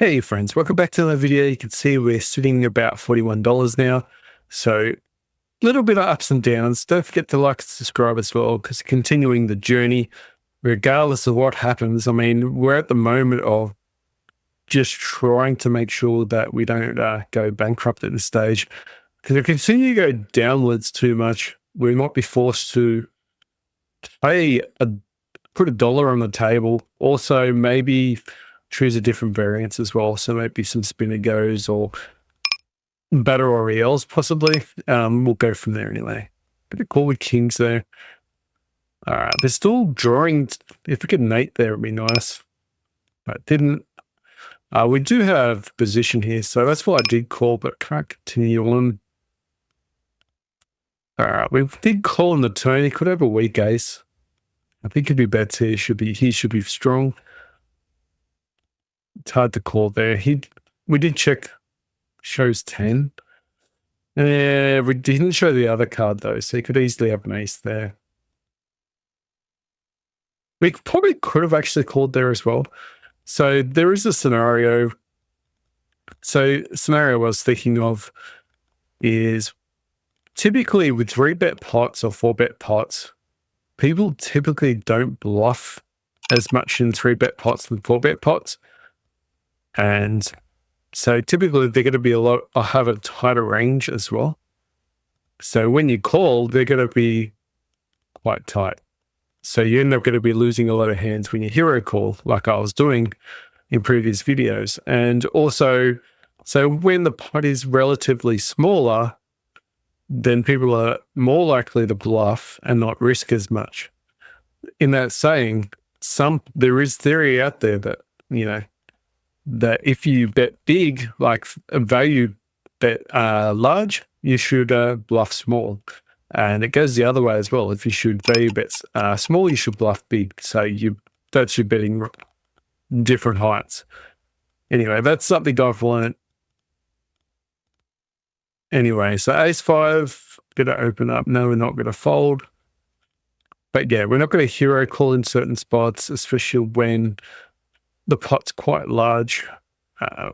Hey friends, welcome back to another video. You can see we're sitting about $41 now. So a little bit of ups and downs. Don't forget to like and subscribe as well, because continuing the journey, regardless of what happens. I mean, we're at the moment of just trying to make sure that we don't go bankrupt at this stage. Because if we continue to go downwards too much, we might be forced to put a dollar on the table. Also, maybe choose a different variance as well. So maybe some spinner goes or better Oriels possibly. We'll go from there anyway. Bit of call with kings there. All right, they're still drawing. If we could mate there, it'd be nice. But didn't. We do have position here, so that's what I did call, but can't continue on. All right, we did call on the turn. He could have a weak ace. I think it'd be better. He should be strong. It's hard to call there. We did check shows 10. Yeah, we didn't show the other card though, so he could easily have an ace there. We probably could have actually called there as well. So there is a scenario. So scenario I was thinking of is typically with 3-bet pots or 4-bet pots, people typically don't bluff as much in 3-bet pots than 4-bet pots. And so typically they're going to be have a tighter range as well. So when you call, they're going to be quite tight. So you end up going to be losing a lot of hands when you hero call, like I was doing in previous videos. And also, so when the pot is relatively smaller, then people are more likely to bluff and not risk as much. In that saying, there is theory out there that, that if you bet big, like a value bet large, you should bluff small. And it goes the other way as well. If you should value bets small, you should bluff big. So that's your betting different heights. Anyway, that's something I've learned. Anyway, so ace-5, going to open up. No, we're not going to fold. But yeah, we're not going to hero call in certain spots, especially when the pot's quite large.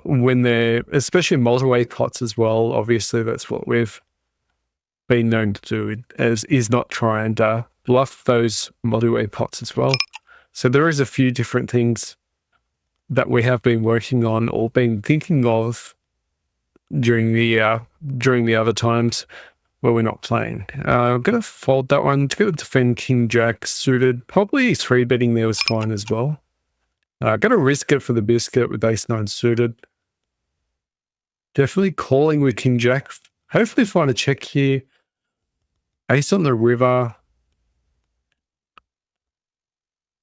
When they're, especially multi-way pots as well, obviously that's what we've been known to do, is not try and bluff those multi-way pots as well. So there is a few different things that we have been working on or been thinking of during the other times where we're not playing. I'm going to fold that one. To defend King Jack suited. Probably 3-betting there was fine as well. Going to risk it for the biscuit with ace-9 suited. Definitely calling with King Jack. Hopefully find a check here. Ace on the river.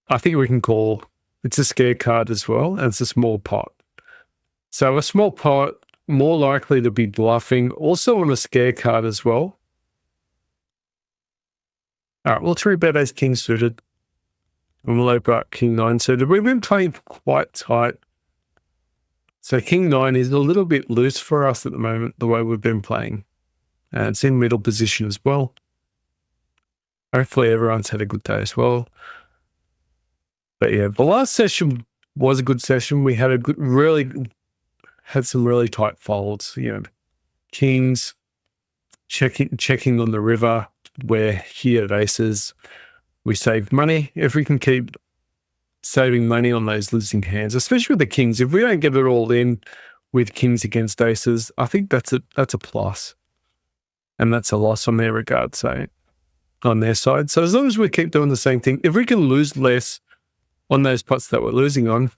I think we can call. It's a scare card as well, and it's a small pot. So a small pot, more likely to be bluffing. Also on a scare card as well. All right, we'll 3-bet ace-king suited. And we'll open up King-9 suited. We've been playing quite tight. So King-9 is a little bit loose for us at the moment, the way we've been playing. And it's in middle position as well. Hopefully everyone's had a good day as well. But yeah, the last session was a good session. We had had some really tight folds. Kings checking on the river. We're here at aces. We saved money. If we can keep saving money on those losing hands, especially with the kings, if we don't get it all in with kings against aces, I think that's a plus. And that's a loss on their regard, so on their side. So as long as we keep doing the same thing, if we can lose less on those pots that we're losing on,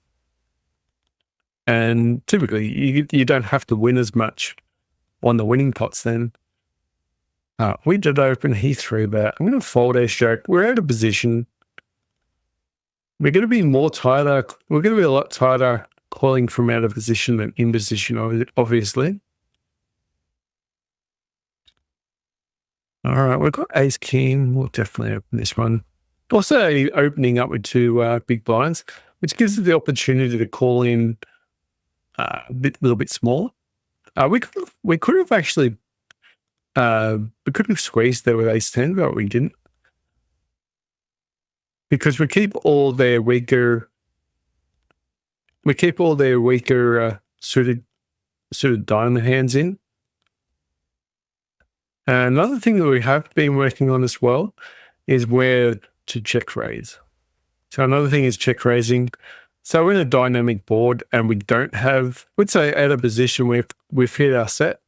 and typically you don't have to win as much on the winning pots then. We did open, he threw that. I'm going to fold ace jack. We're out of position. We're going to be more tighter. We're going to be a lot tighter calling from out of position than in position, obviously. All right, we've got ace king. We'll definitely open this one. Also opening up with 2 big blinds, which gives us the opportunity to call in a little bit smaller. We could have actually we could have squeezed there with ace-10, but we didn't. Because we keep all their weaker We keep all their weaker suited diamond hands in. And another thing that we have been working on as well is where to check raise. So another thing is check raising. So we're in a dynamic board and we don't have, let's say at a position where we've hit our set,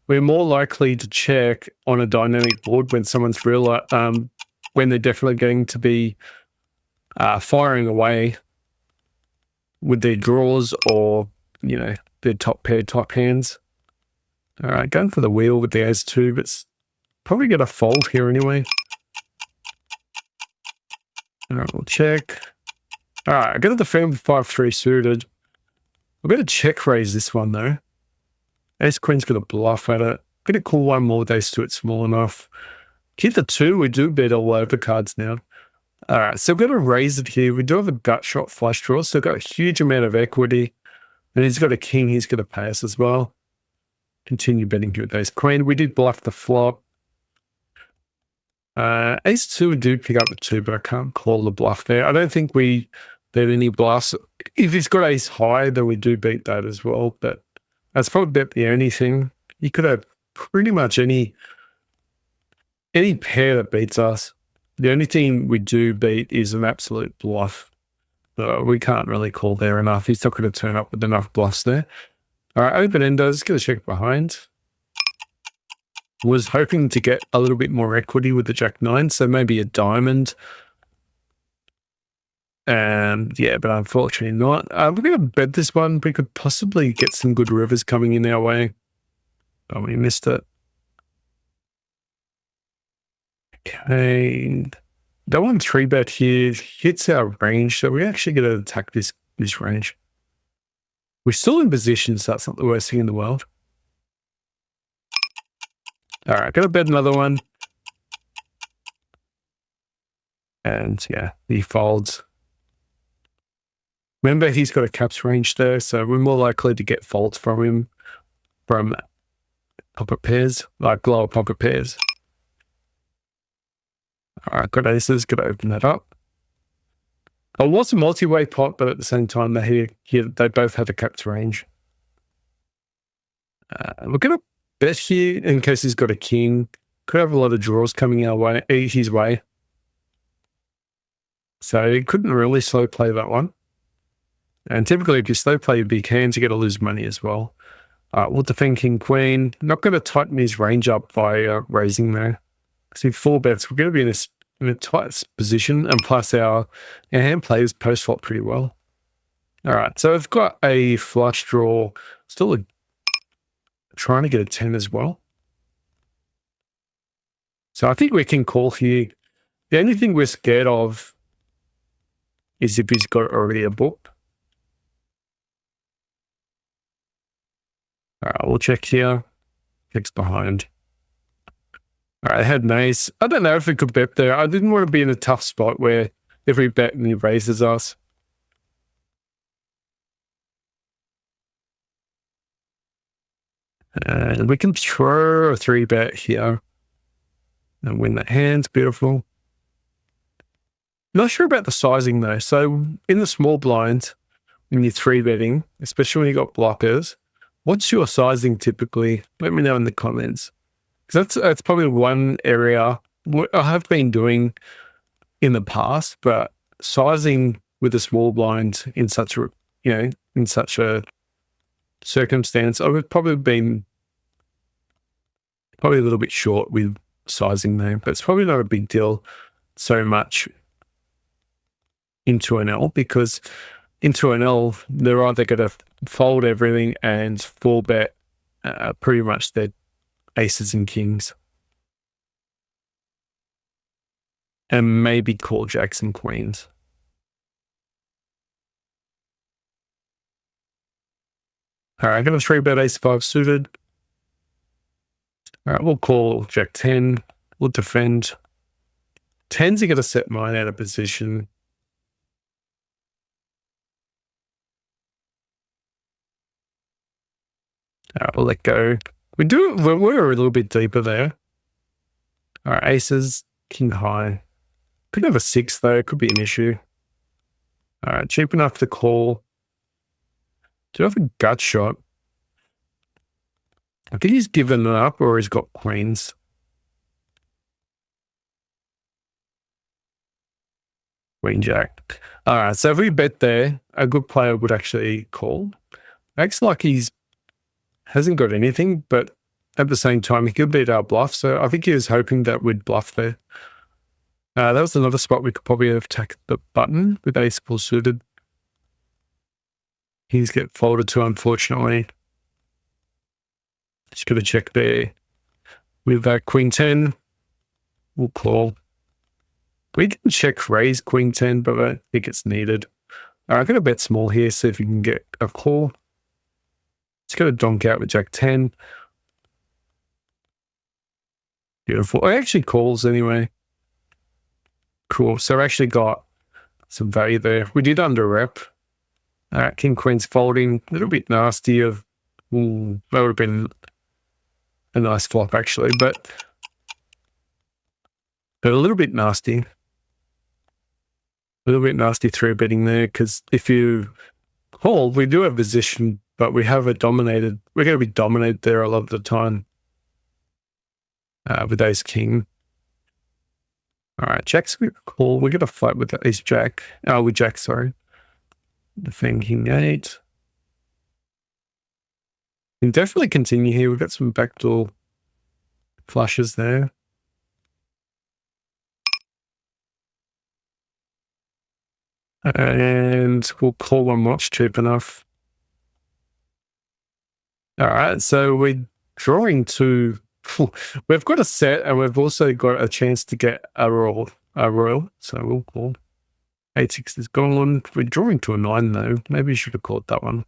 we're more likely to check on a dynamic board when someone's when they're definitely going to be firing away with their draws or, their top pair top hands. All right, going for the wheel with the ace-2, but it's probably going to fold here anyway. All right, we'll check. All right, I got to defend with 5-3 suited. I'm going to check raise this one though. Ace-Queen's going to bluff at it. I'm going to call one more with ace-2, it's small enough. Hit the 2, we do bet all over cards now. All right, so we're going to raise it here. We do have a gut shot flush draw, so we've got a huge amount of equity. And he's got a king, he's going to pay us as well. Continue betting here with ace-queen. We did bluff the flop. Ace-2, we do pick up the 2, but I can't call the bluff there. I don't think we bet any bluffs. If he's got ace-high, then we do beat that as well, but that's probably about the only thing. You could have pretty much any pair that beats us. The only thing we do beat is an absolute bluff. So we can't really call there enough. He's not going to turn up with enough bluffs there. All right, open enders, going to check behind. Was hoping to get a little bit more equity with the jack-9, so maybe a diamond. And yeah, but unfortunately not. We're going to bet this one. We could possibly get some good rivers coming in our way. Oh, we missed it. Okay. That one 3-bet here hits our range, so we're actually going to attack this range. We're still in position, so that's not the worst thing in the world. All right, got to bet another one. And yeah, he folds. Remember, he's got a caps range there, so we're more likely to get folds from him from pocket pairs, like lower pocket pairs. All right, got aces, got to open that up. It was a multi-way pot, but at the same time, they both had a capped range. We're going to bet here in case he's got a king. Could have a lot of draws coming his way. So he couldn't really slow play that one. And typically, if you slow play your big hands, you get to lose money as well. We'll defend king, queen. Not going to tighten his range up by raising there. See, 4 bets. We're going to be in a tight position, and plus our hand plays post-flop pretty well. All right, so I've got a flush draw. Still trying to get a 10 as well. So I think we can call here. The only thing we're scared of is if he's got already a book. All right, we'll check here. Checks behind. All right, I had an ace. I don't know if we could bet there. I didn't want to be in a tough spot where if we bet and he raises us. And we can throw a 3-bet here and win that hand. Beautiful. Not sure about the sizing though. So in the small blind, when you're 3-betting, especially when you got blockers, what's your sizing typically? Let me know in the comments. Because that's probably one area I have been doing in the past, but sizing with a small blind in such a circumstance, I would probably been a little bit short with sizing there, but it's probably not a big deal so much into an L, because into an L, they're either going to fold everything and 4-bet pretty much their aces and kings. And maybe call jacks and queens. All right, I'm going to 3-bet ace-5 suited. All right, we'll call jack 10. We'll defend. 10s are going to set mine out of position. All right, we'll let go. We're a little bit deeper there. All right, aces, king high. Could have a 6 though, could be an issue. All right, cheap enough to call. Do you have a gut shot? I think he's given it up or he's got queens. Queen jack. All right, so if we bet there, a good player would actually call. Acts like he's hasn't got anything, but at the same time, he could beat our bluff. So I think he was hoping that we'd bluff there. That was another spot we could probably have tacked the button with ace full suited. He's get folded to, unfortunately. Just got to check there. With queen 10, we'll call. We can check raise queen 10, but I think it's needed. All right, I'm going to bet small here, see if we can get a call. Just going to donk out with jack 10. Beautiful. It actually calls anyway. Cool. So I actually got some value there. We did under rep. All right, king queen's folding. A little bit nasty. That would have been a nice flop actually, but a little bit nasty. A little bit nasty three betting there, because if you call, we do have position, but we have it dominated. We're going to be dominated there a lot of the time with ace king. All right, jack's we call. We're going to fight with ace jack. Oh, with jack, sorry. Defend king 8. We can definitely continue here. We've got some backdoor flushes there. And we'll call one watch, cheap enough. All right, so we're drawing to... We've got a set, and we've also got a chance to get a royal. So we'll call. 8-6 is gone. We're drawing to a 9, though. Maybe you should have called that one.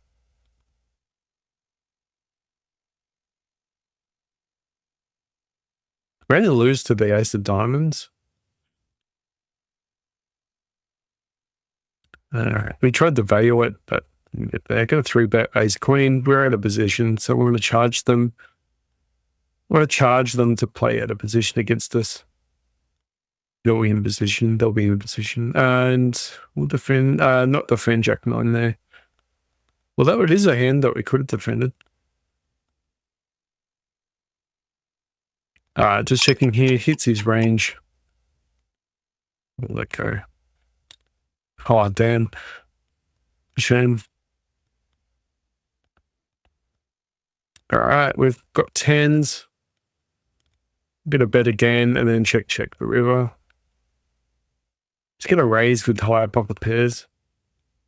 We're going to lose to the ace of diamonds. We tried to value it, but they're going to 3-bet ace queen. We're out of position, so we're going to charge them. We're going to charge them to play out of position against us. They'll be in position. They'll be in position. And we'll defend, not defend jack 9 there. Well, that is a hand that we could have defended. Just checking here. Hits his range. We'll let go. Oh, damn. Shame. All right, we've got 10s. Bit of bet again, and then check the river. Just going to raise with higher pocket pairs.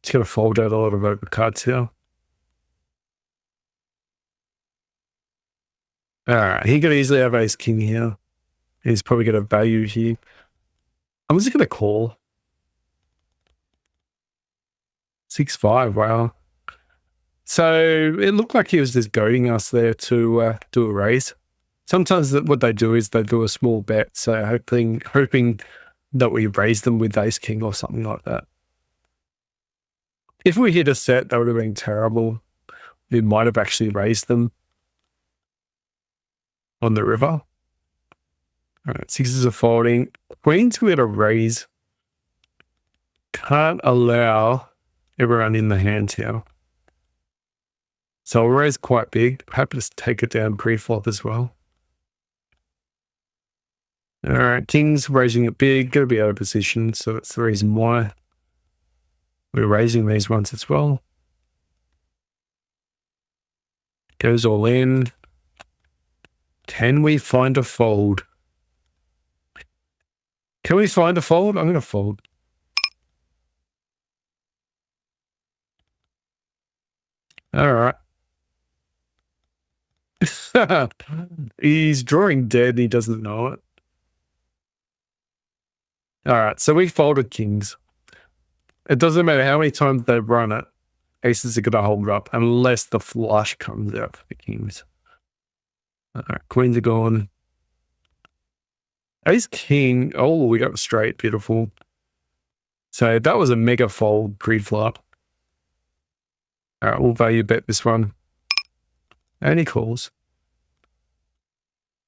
Just going to fold out a lot of overcards here. All right, he could easily have ace king here. He's probably going to value here. I'm just going to call. 6-5, wow. So it looked like he was just goading us there to do a raise. Sometimes what they do is they do a small bet, so hoping that we raise them with ace king or something like that. If we hit a set, that would have been terrible. We might have actually raised them on the river. All right, 6s are folding. Queens we're going to raise. Can't allow everyone in the hand here. So I'll raise quite big. Happy to take it down pre-flop as well. All right, king's raising it big, going to be out of position, so that's the reason why we're raising these ones as well. Goes all in. Can we find a fold? Can we find a fold? I'm going to fold. All right. He's drawing dead. He doesn't know it. All right. So we folded kings. It doesn't matter how many times they run it. Aces are going to hold up unless the flush comes out for the kings. All right. Queens are gone. Ace king. Oh, we got straight. Beautiful. So that was a mega fold pre-flop. All right. We'll value bet this one. And he calls.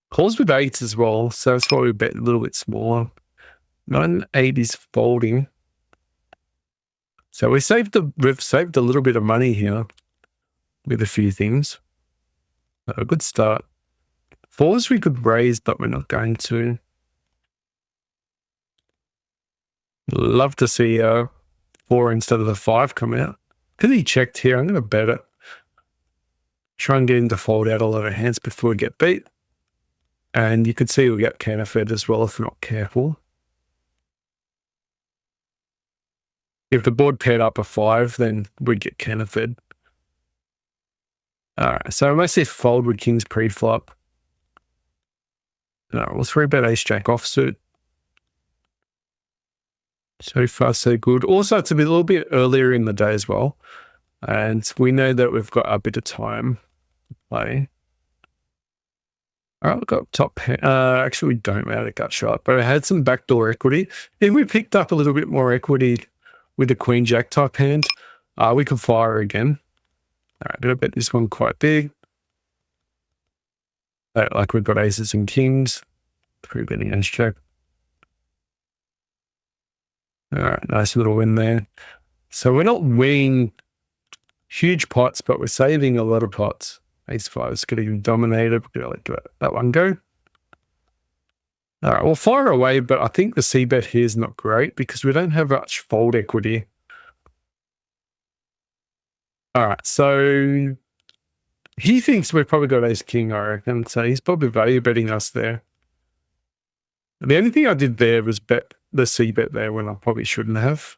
Calls with 8s as well, so that's why we bet a little bit smaller. 9-8 is folding. So we've saved a little bit of money here. with a few things. A good start. Fours we could raise, but we're not going to. Love to see 4 instead of the 5 come out. Because he checked here, I'm going to bet it. Try and get him to fold out a lot of hands before we get beat. And you could see we'll get counterfeit as well if we're not careful. If the board paired up a 5, then we'd get counterfeit. Alright, so mostly fold with kings pre-flop. No, we'll 3-bet ace-jack offsuit. So far, so good. Also, it's a little bit earlier in the day as well. And we know that we've got a bit of time to play. All right, we've got top pair. Actually, we don't have a gut shot, but I had some backdoor equity. If we picked up a little bit more equity with the queen jack type hand, we can fire again. All right, I'm going to bet this one quite big. Like we've got aces and kings. 3-betting ace jack. All right, nice little win there. So we're not winning huge pots, but we're saving a lot of pots. Ace 5 is getting dominated. We're going to let that one go. All right, we'll fire away, but I think the c-bet here is not great because we don't have much fold equity. All right, so he thinks we've probably got ace king, I reckon. So he's probably value betting us there. The only thing I did there was bet the c-bet there when I probably shouldn't have.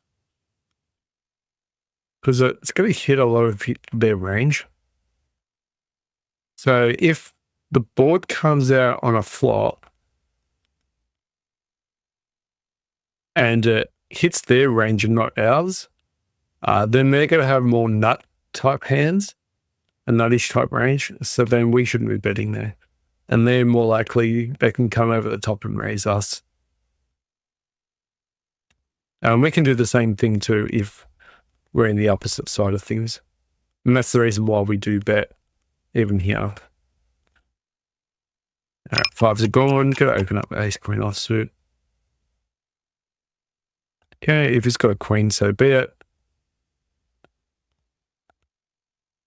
Because it's going to hit a lot of their range. So if the board comes out on a flop and it hits their range and not ours, then they're going to have more nut type hands, a nuttish type range. So then we shouldn't be betting there. And they're more likely they can come over the top and raise us. We can do the same thing too if we're in the opposite side of things. And that's the reason why we do bet even here. All right, 5s are gone. Got to open up ace queen offsuit. Okay, if he's got a queen, so be it.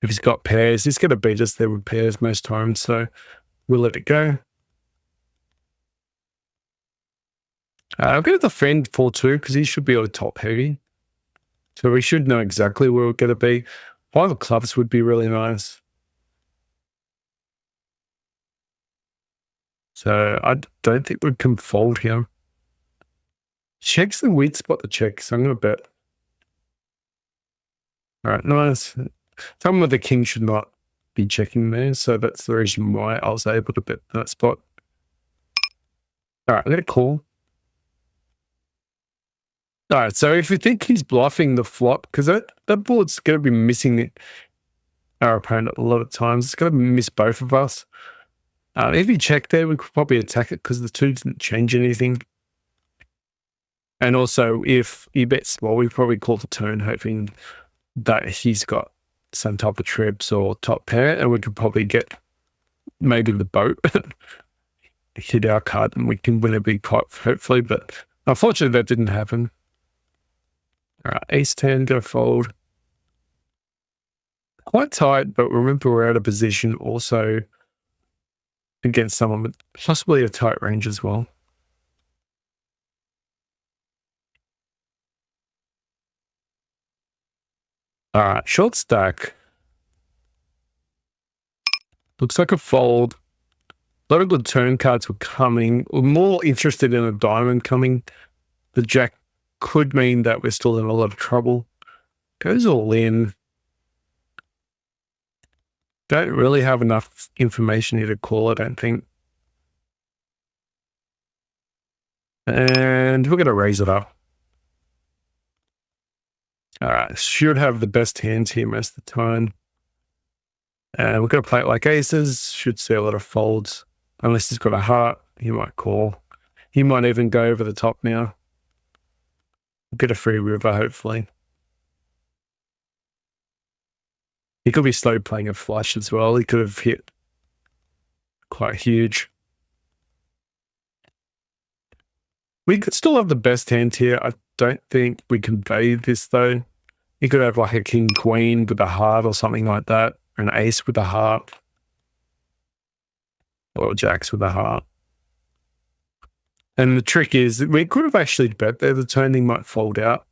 If he's got pairs, he's going to beat us there with pairs most times, so we'll let it go. I'm going to defend 4-2 because he should be able to top heavy. So we should know exactly where we're going to be. 5 of clubs would be really nice. So I don't think we can fold here. Check's the weird spot to check, so I'm going to bet. All right, nice. Someone with the king should not be checking there, so that's the reason why I was able to bet that spot. All right, I'm going to call. All right, so if you think he's bluffing the flop, because that board's going to be missing our opponent a lot of times. It's going to miss both of us. If he checked there, we could probably attack it because the 2 didn't change anything. And also, if he bets small, we probably call the turn, hoping that he's got some type of trips or top pair, and we could probably get maybe the boat, hit our card, and we can win a big pot, hopefully. But unfortunately, that didn't happen. All right, ace 10, go fold. Quite tight, but remember we're out of position also against someone with possibly a tight range as well. All right, short stack. Looks like a fold. A lot of good turn cards were coming. We're more interested in a diamond coming. The jack could mean that we're still in a lot of trouble. Goes all in. Don't really have enough information here to call, I don't think. And we're going to raise it up. All right, should have the best hands here most of the time. And we're going to play it like aces. Should see a lot of folds. Unless he's got a heart, he might call. He might even go over the top now. Get a free river, hopefully. He could be slow playing a flush as well. He could have hit quite huge. We could still have the best hand here. I don't think we can value this though. He could have like a king queen with a heart or something like that. an ace with a heart, or jacks with a heart. And the trick is, we could have actually bet there the turning might fold out.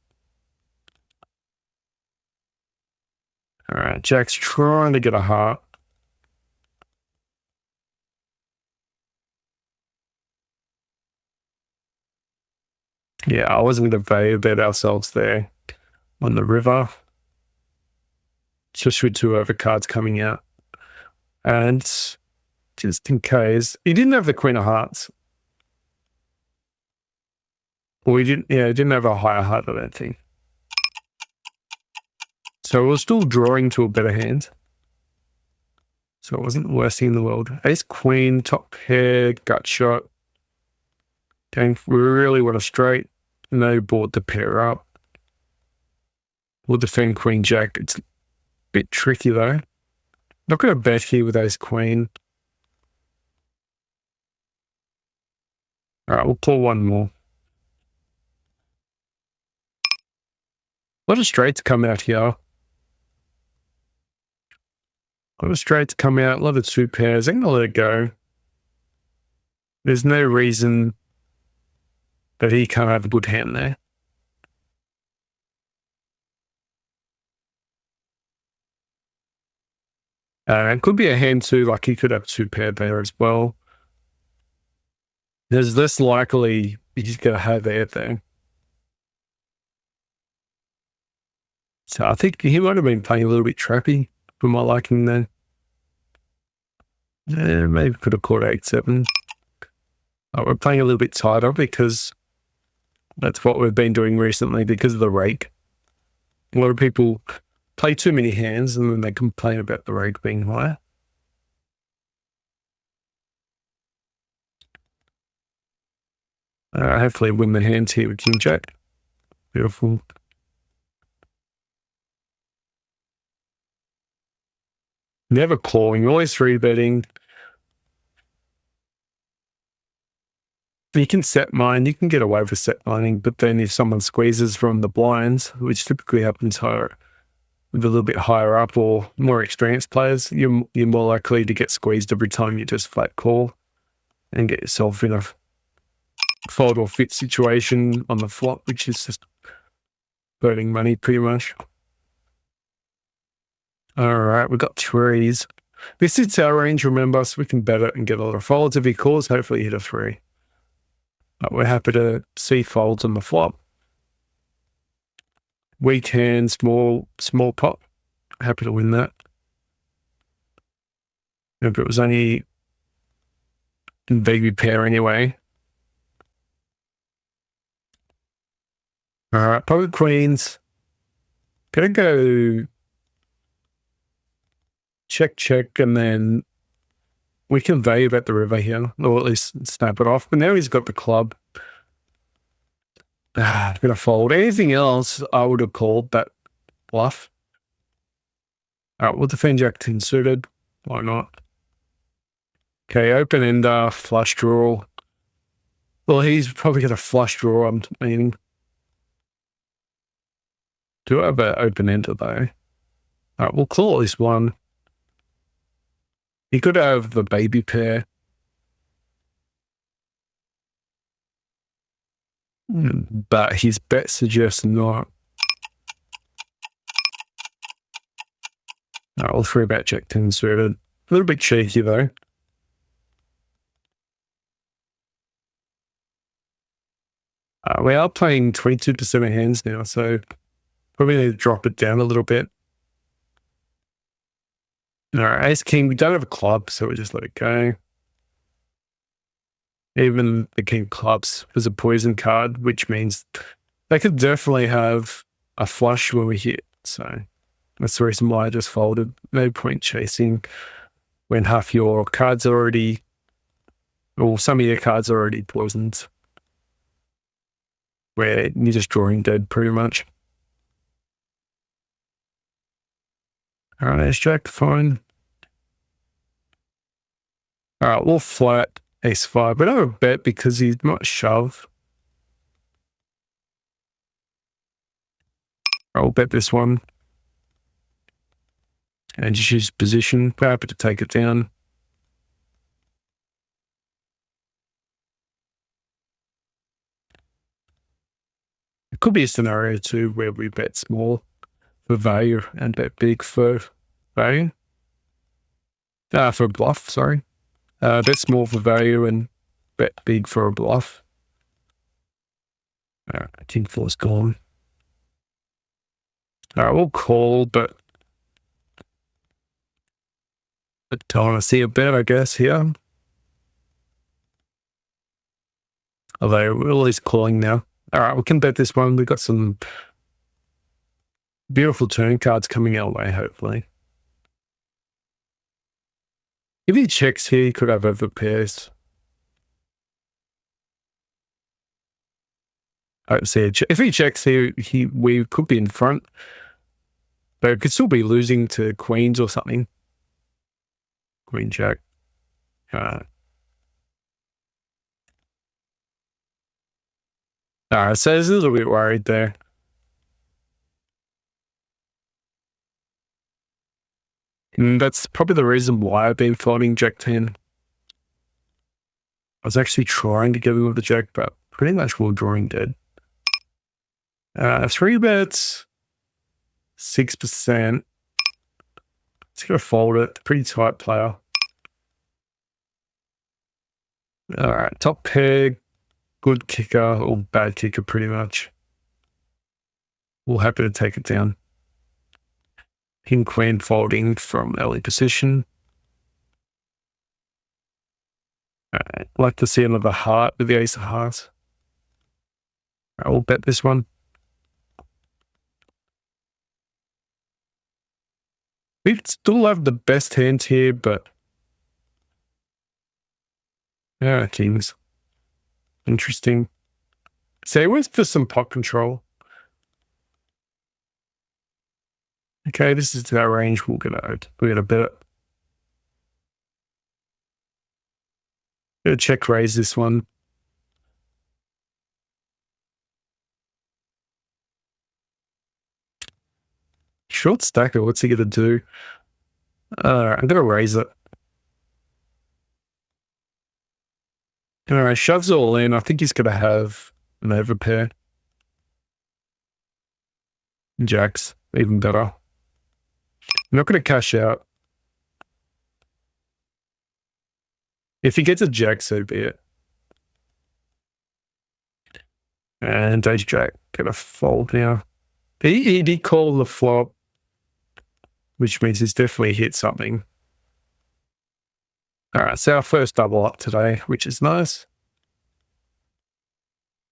All right, jack's trying to get a heart. Yeah, I wasn't going to value bet ourselves there on the river. Just with 2 overcards coming out. And just in case, he didn't have the queen of hearts. Well, he didn't have a higher heart, I don't think. So we're still drawing to a better hand. So it wasn't the worst thing in the world. Ace, queen, top pair, gut shot. Okay, we really want a straight. And they brought the pair up. We'll defend queen, jack. It's a bit tricky though. Not going to bet here with ace, queen. All right, we'll pull one more. A lot of straights come out here. A lot of straights come out, a lot of 2 pairs. I'm going to let it go. There's no reason that he can't have a good hand there. It could be a hand too, like he could have 2 pair there as well. There's less likely he's going to have air there. So I think he might have been playing a little bit trappy for my liking there. Yeah, maybe could have caught 8-7. We're playing a little bit tighter because that's what we've been doing recently because of the rake. A lot of people play too many hands and then they complain about the rake being higher. Hopefully win the hands here with king jack. Beautiful. Never calling, always 3-betting. You can set mine, you can get away with set mining, but then if someone squeezes from the blinds, which typically happens higher, with a little bit higher up or more experienced players, you're more likely to get squeezed every time you just flat call and get yourself in a fold or fit situation on the flop, which is just burning money pretty much. All right, we've got 3s. This is our range, remember, so we can bet it and get a lot of folds. If he calls, hopefully hit a 3. But we're happy to see folds on the flop. Weak hand, small pot. Happy to win that. If it was only baby pair anyway. All right, pocket queens. Gonna go check, and then we can value bet the river here, or at least snap it off. But now he's got the club. I'm gonna fold. Anything else, I would have called that bluff. All right, we'll defend jack 10 suited. Why not? Okay, open ender, flush draw. Well, he's probably got a flush draw, I'm meaning. Do I have an open ender though? All right, we'll call this one. He could have the baby pair. But his bet suggests not. All right, we'll 3-bet jack 10 suited. A little bit cheeky though. We are playing 22% of hands now, so probably need to drop it down a little bit. All right, ace king, we don't have a club, so we just let it go. Even the king clubs was a poison card, which means they could definitely have a flush when we hit. So that's the reason why I just folded. No point chasing when half your cards are already, or some of your cards are already poisoned, where you're just drawing dead pretty much. All right, ace jack, fine. All right, we'll flat ace 5. We don't have a bet because he might shove. I'll bet this one. And just use position. We're happy to take it down. It could be a scenario too where we bet small for value and bet big for value. For a bluff, sorry. Bet small for value and bet big for a bluff. King 4's gone. We'll call, but I don't want to see a bet, I guess, here. Although we're at least calling now. All right, we can bet this one. We've got some beautiful turn cards coming our way, hopefully. If he checks here, he could have over pairs. I don't see it. If he checks here, we could be in front, but it could still be losing to queens or something. Queen jack. All right, so I was a little bit worried there. And that's probably the reason why I've been folding jack 10. I was actually trying to get him with the jack, but pretty much we're drawing dead. 3 bets, 6%. It's going to fold it. Pretty tight player. All right, top pair, good kicker or bad kicker pretty much. We're happy to take it down. King, queen folding from early position. All right, like to see another heart with the ace of hearts. I will bet this one. We still have the best hands here, but yeah, kings. Interesting. So it was for some pot control. Okay, this is our range. We're gonna bet it. Gonna check raise this one. Short stacker. What's he gonna do? I'm gonna raise it. All right, shoves all in. I think he's gonna have an overpair. Jacks, even better. I'm not gonna cash out. If he gets a jack, so be it. And ace jack, gonna fold now. He did call the flop, which means he's definitely hit something. All right, so our first double up today, which is nice.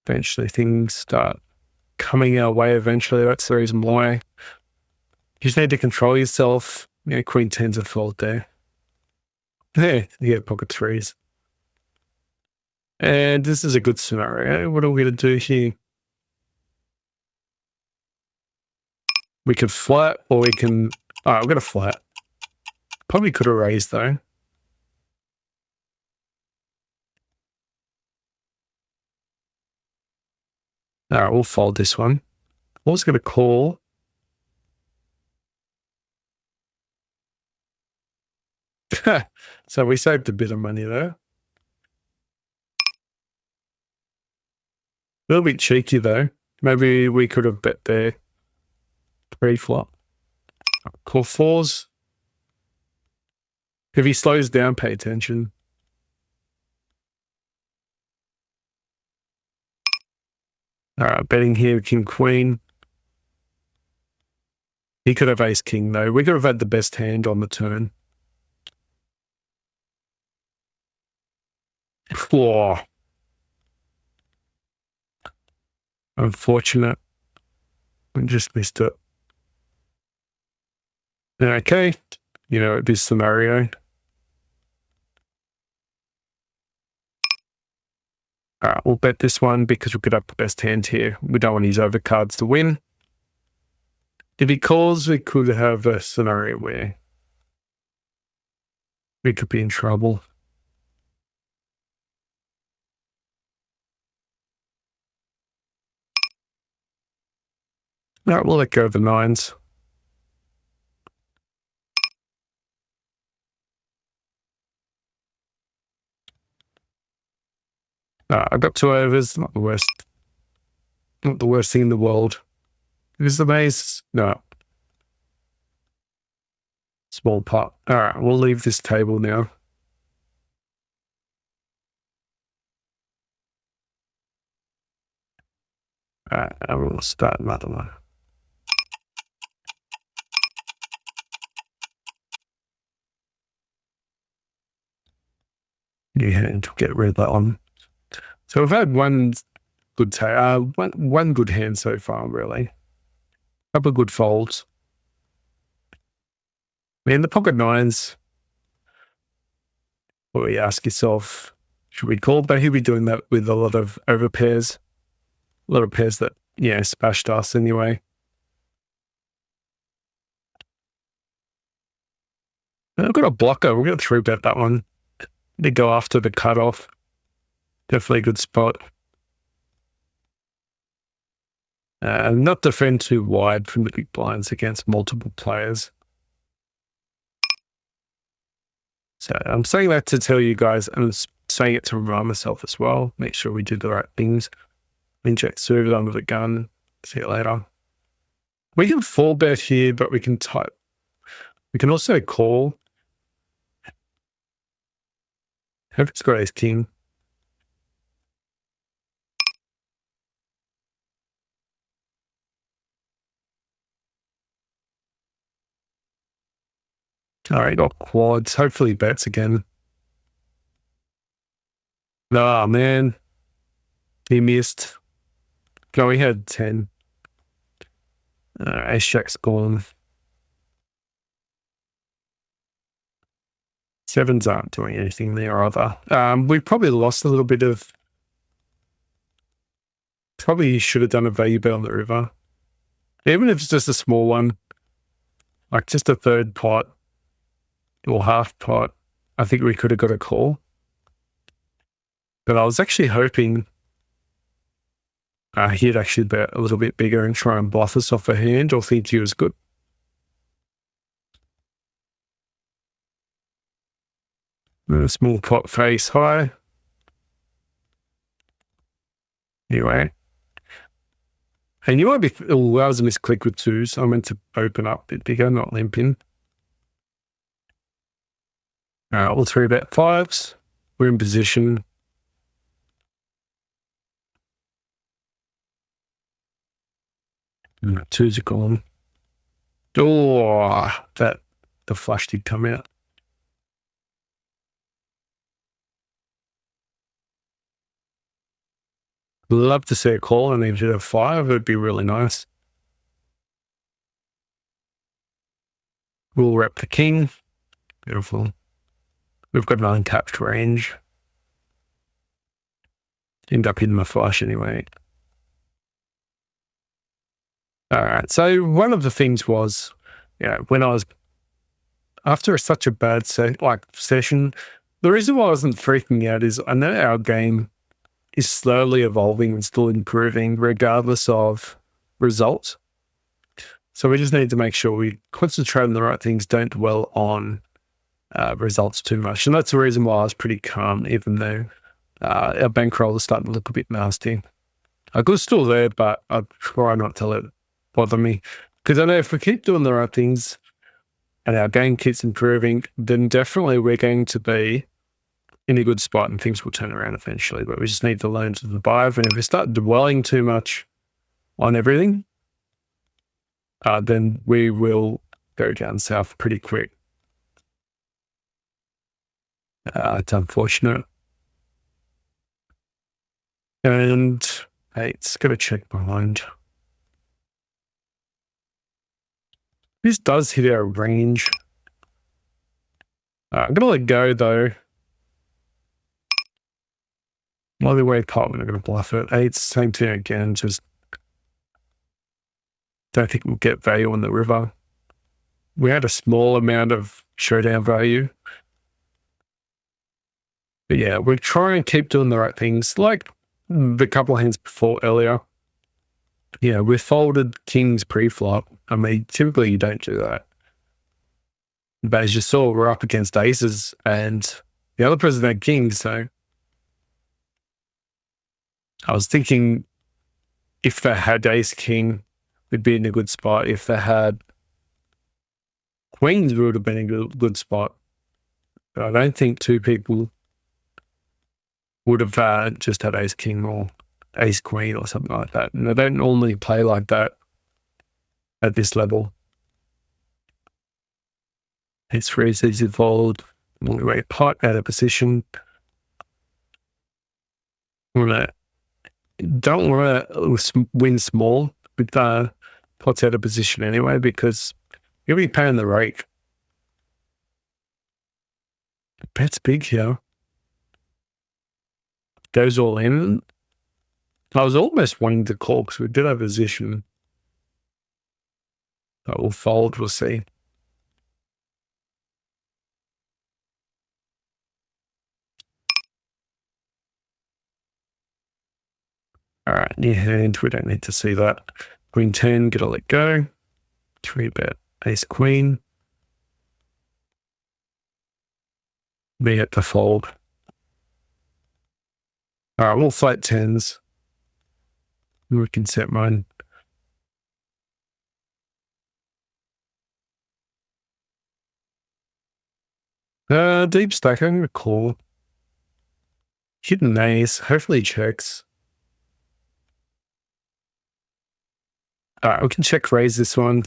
Eventually things start coming our way eventually. That's the reason why. You just need to control yourself. You know, queen 10's a fold there. Yeah, pocket threes. And this is a good scenario. What are we going to do here? We could flat or we can... All right, we're going to flat. Probably could have raised though. All right, we'll fold this one. I was going to call. So we saved a bit of money there. A little bit cheeky though. Maybe we could have bet there. Preflop. Call 4s. If he slows down, pay attention. All right, betting here, king, queen. He could have ace, king though. We could have had the best hand on the turn. Whoa. Unfortunate. We just missed it. Okay. You know, this scenario. All right, we'll bet this one because we could have the best hand here. We don't want to use overcards to win. If he calls, we could have a scenario where we could be in trouble. All right, we'll let go of the 9s. I got 2 overs, not the worst thing in the world. Is the maze? No. Small pot. All right, we'll leave this table now. All right, I will start another one. New hand to get rid of that one. So we've had one good hand so far, really. Couple of good folds. Man, the pocket nines. What you ask yourself, should we call? But he'll be doing that with a lot of over pairs. A lot of pairs that, spashed us anyway. I've got a blocker. We're going to 3-bet that one. They go after the cutoff. Definitely a good spot. Not defend too wide from the big blinds against multiple players. So I'm saying that to tell you guys, and I'm saying it to remind myself as well. Make sure we do the right things. Inject serve it under the gun. See you later. We can 4-bet here, but we can type. We can also call. Hope it's got ace king. All right, got quads. Hopefully bets again. Oh, man. He missed. No, he had 10. Ace jack's gone. 7s aren't doing anything there either. We probably lost a little bit of. Probably should have done a value bet on the river. Even if it's just a small one, like just a third pot or half pot, I think we could have got a call. But I was actually hoping he'd actually bet a little bit bigger and try and bluff us off a hand or think he was good. A small pot face high. Anyway. And you might be, that was a misclick with 2s. I meant to open up a bit bigger, not limp in. All right, we'll 3-bet 5s. We're in position. And 2s are gone. Oh, the flush did come out. Love to see a call and even a 5. It'd be really nice. We'll rep the king. Beautiful. We've got an uncapped range. End up hitting my flush anyway. All right. So one of the things was, when I was after such a bad session, the reason why I wasn't freaking out is I know our game is slowly evolving and still improving regardless of results. So we just need to make sure we concentrate on the right things, don't dwell on results too much. And that's the reason why I was pretty calm, even though our bankroll is starting to look a bit nasty. I was still there, but I'd try not to let it bother me. Because I know if we keep doing the right things and our game keeps improving, then definitely we're going to be in a good spot and things will turn around eventually. But we just need to learn to survive. And if we start dwelling too much on everything, then we will go down south pretty quick. It's unfortunate. And hey, it's got to check behind. This does hit our range. I'm going to let go though. Either way, pot, we're not going to bluff it. 8's same thing again, just don't think we'll get value on the river. We had a small amount of showdown value. But yeah, we're trying to keep doing the right things. Like the couple of hands before earlier. Yeah, we folded kings pre-flop. I mean, typically you don't do that. But as you saw, we're up against aces and the other person had kings, so I was thinking if they had ace king, we'd be in a good spot. If they had queens, we would have been in a good spot. But I don't think two people would have just had ace king or ace queen or something like that. And they don't normally play like that at this level. Ace three is easy to fold. Long way pot out of position. Don't want to win small with pots out of position anyway, because you'll be paying the rake. Bet's big here. Goes all in. I was almost wanting to call because we did have position. But we'll fold, we'll see. All right, near hand, we don't need to see that. Queen 10, gotta let go. 3-bet, ace queen. Me at the fold. All right, we'll flat tens. We can set mine. Deep stack, I'm gonna call. Hidden ace, hopefully checks. All right, we can check raise this one.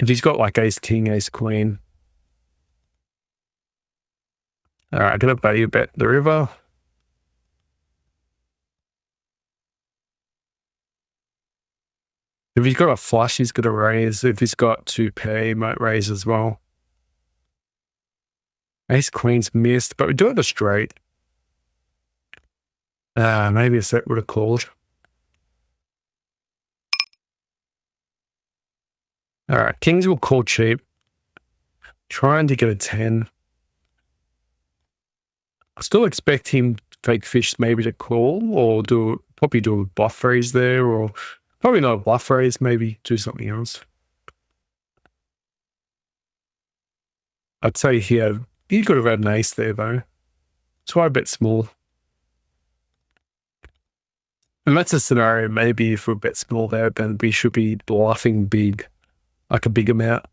If he's got like ace king, ace queen. All right, I'm gonna value bet the river. If he's got a flush, he's gonna raise. If he's got two pair, he might raise as well. Ace queen's missed, but we do have a straight. Maybe a set would have called. All right, kings will call cheap. Trying to get a 10. I still expect him fake fish maybe to call or probably do a bluff raise there, or probably not a bluff raise, maybe do something else. I'd say he could have had an ace there though. So I bet small. And that's a scenario, maybe if we bet small there, then we should be bluffing big, like a big amount.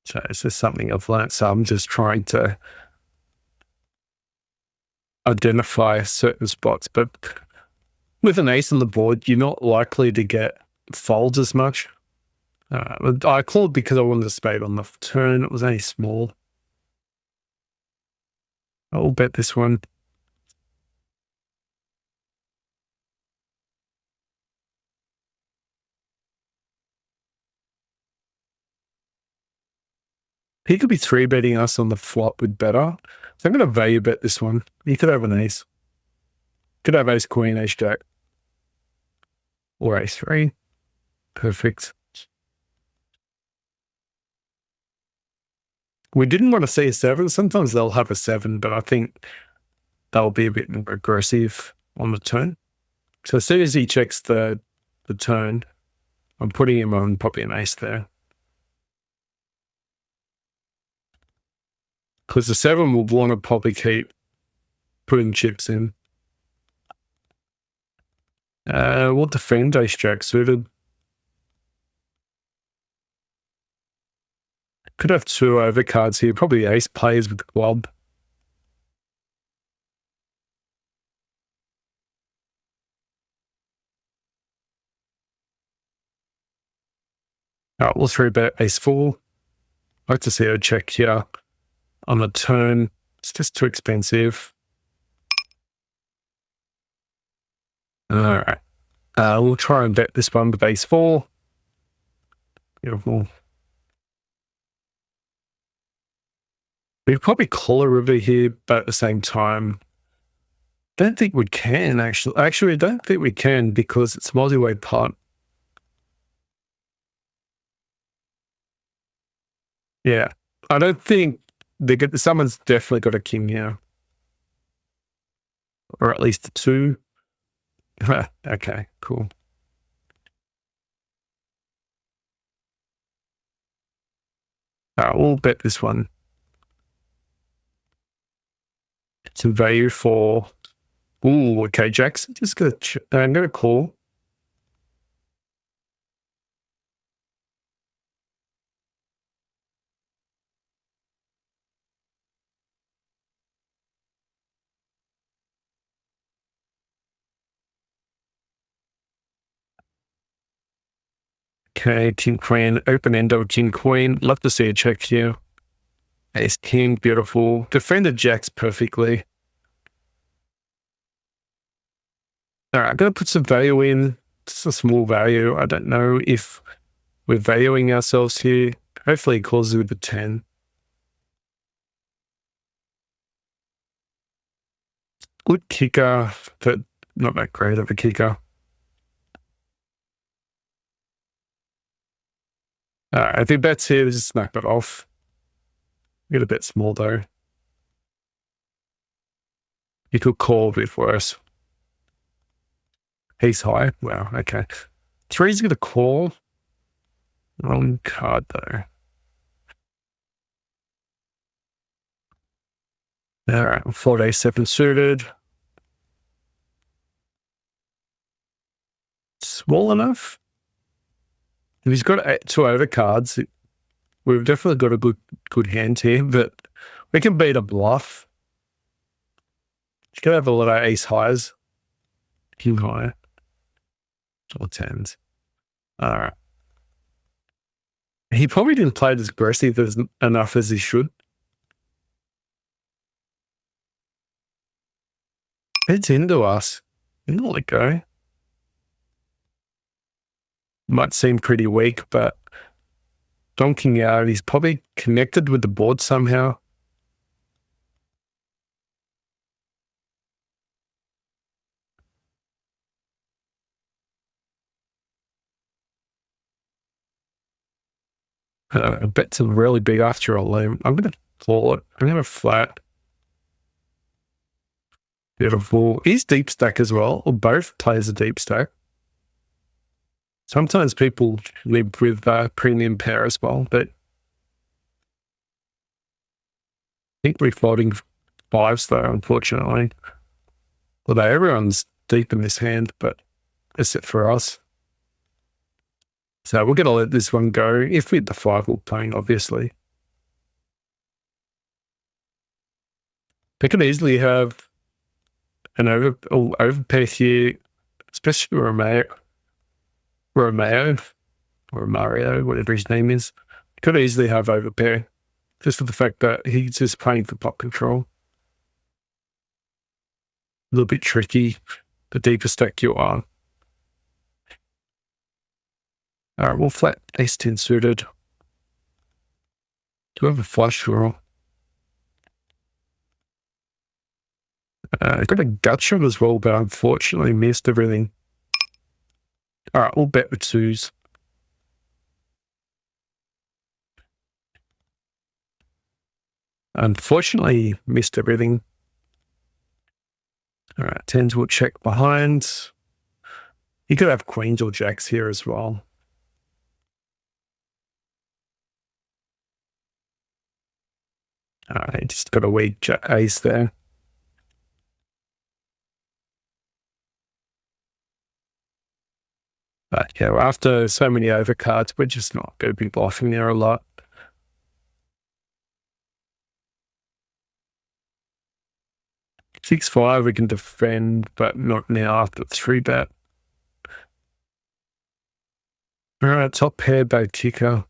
So it's just something I've learned. So I'm just trying to identify certain spots. But with an ace on the board, you're not likely to get folds as much. I called because I wanted a spade on the turn. It was only small. I'll bet this one. He could be 3-betting us on the flop with better. So I'm going to value bet this one. He could have an ace. Could have ace queen, ace jack. Or ace 3. Perfect. We didn't want to see a 7. Sometimes they'll have a 7, but I think they'll be a bit more aggressive on the turn. So as soon as he checks the turn, I'm putting him on probably an ace there. Because the 7 will want to probably keep putting chips in. We'll defend ace jack suited. Could have two overcards here. Probably ace plays with the club. All right, we'll 3-bet ace 4. I like to see a check here on the turn. It's just too expensive. All right. We'll try and bet this one with ace 4. Beautiful. We could probably call a river here, but at the same time, don't think we can actually. Actually, I don't think we can because it's multi-way putt. Yeah, I don't think someone's definitely got a king here, or at least a 2. Okay, cool. We'll bet this one. It's a value for. Ooh, okay, Jackson. Just gonna. I'm gonna call. Okay, King Queen, open endo King Queen. Love to see a check here. Ace King, beautiful. Defended Jacks perfectly. All right, I'm going to put some value in. Just a small value. I don't know if we're valuing ourselves here. Hopefully it closes with the 10. Good kicker, but not that great of a kicker. All right, I think that's here. Just snap it off. Get a bit small though. You could call a bit worse. He's high. Wow, okay. Three's going to call. Wrong card though. All right, 4-7 suited. Small enough. If he's got two overcards, we've definitely got a good hand here, but we can beat a bluff. He's going to have a lot of ace highs. King high. Or tens. All right. He probably didn't play it as aggressive enough as he should. It's into us. He'll let go. Might seem pretty weak, but donking out, he's probably connected with the board somehow. I bet some really big after all. I'm going to call it. I'm going to have a flat. Beautiful. He's deep stack as well, or both players are deep stack. Sometimes people live with premium pair as well, but I think we're folding fives though, unfortunately. Although everyone's deep in this hand, but except for us. So we're going to let this one go. If we hit the 5, we'll playing, obviously. They could easily have an overpair here, especially Romeo, or Mario, whatever his name is. Could easily have overpair, just for the fact that he's just playing for pot control. A little bit tricky, the deeper stack you are. All right, we'll flat ace-10 suited. Do we have a flush draw? Got a gut shot as well, but unfortunately missed everything. All right, we'll bet with twos. Unfortunately, missed everything. All right, tens will check behind. He could have queens or jacks here as well. All right, just got a weak ace there. But yeah, after so many overcards, we're just not going to be bluffing there a lot. 6-5, we can defend, but not now after 3-bet. All right, top pair by kicker.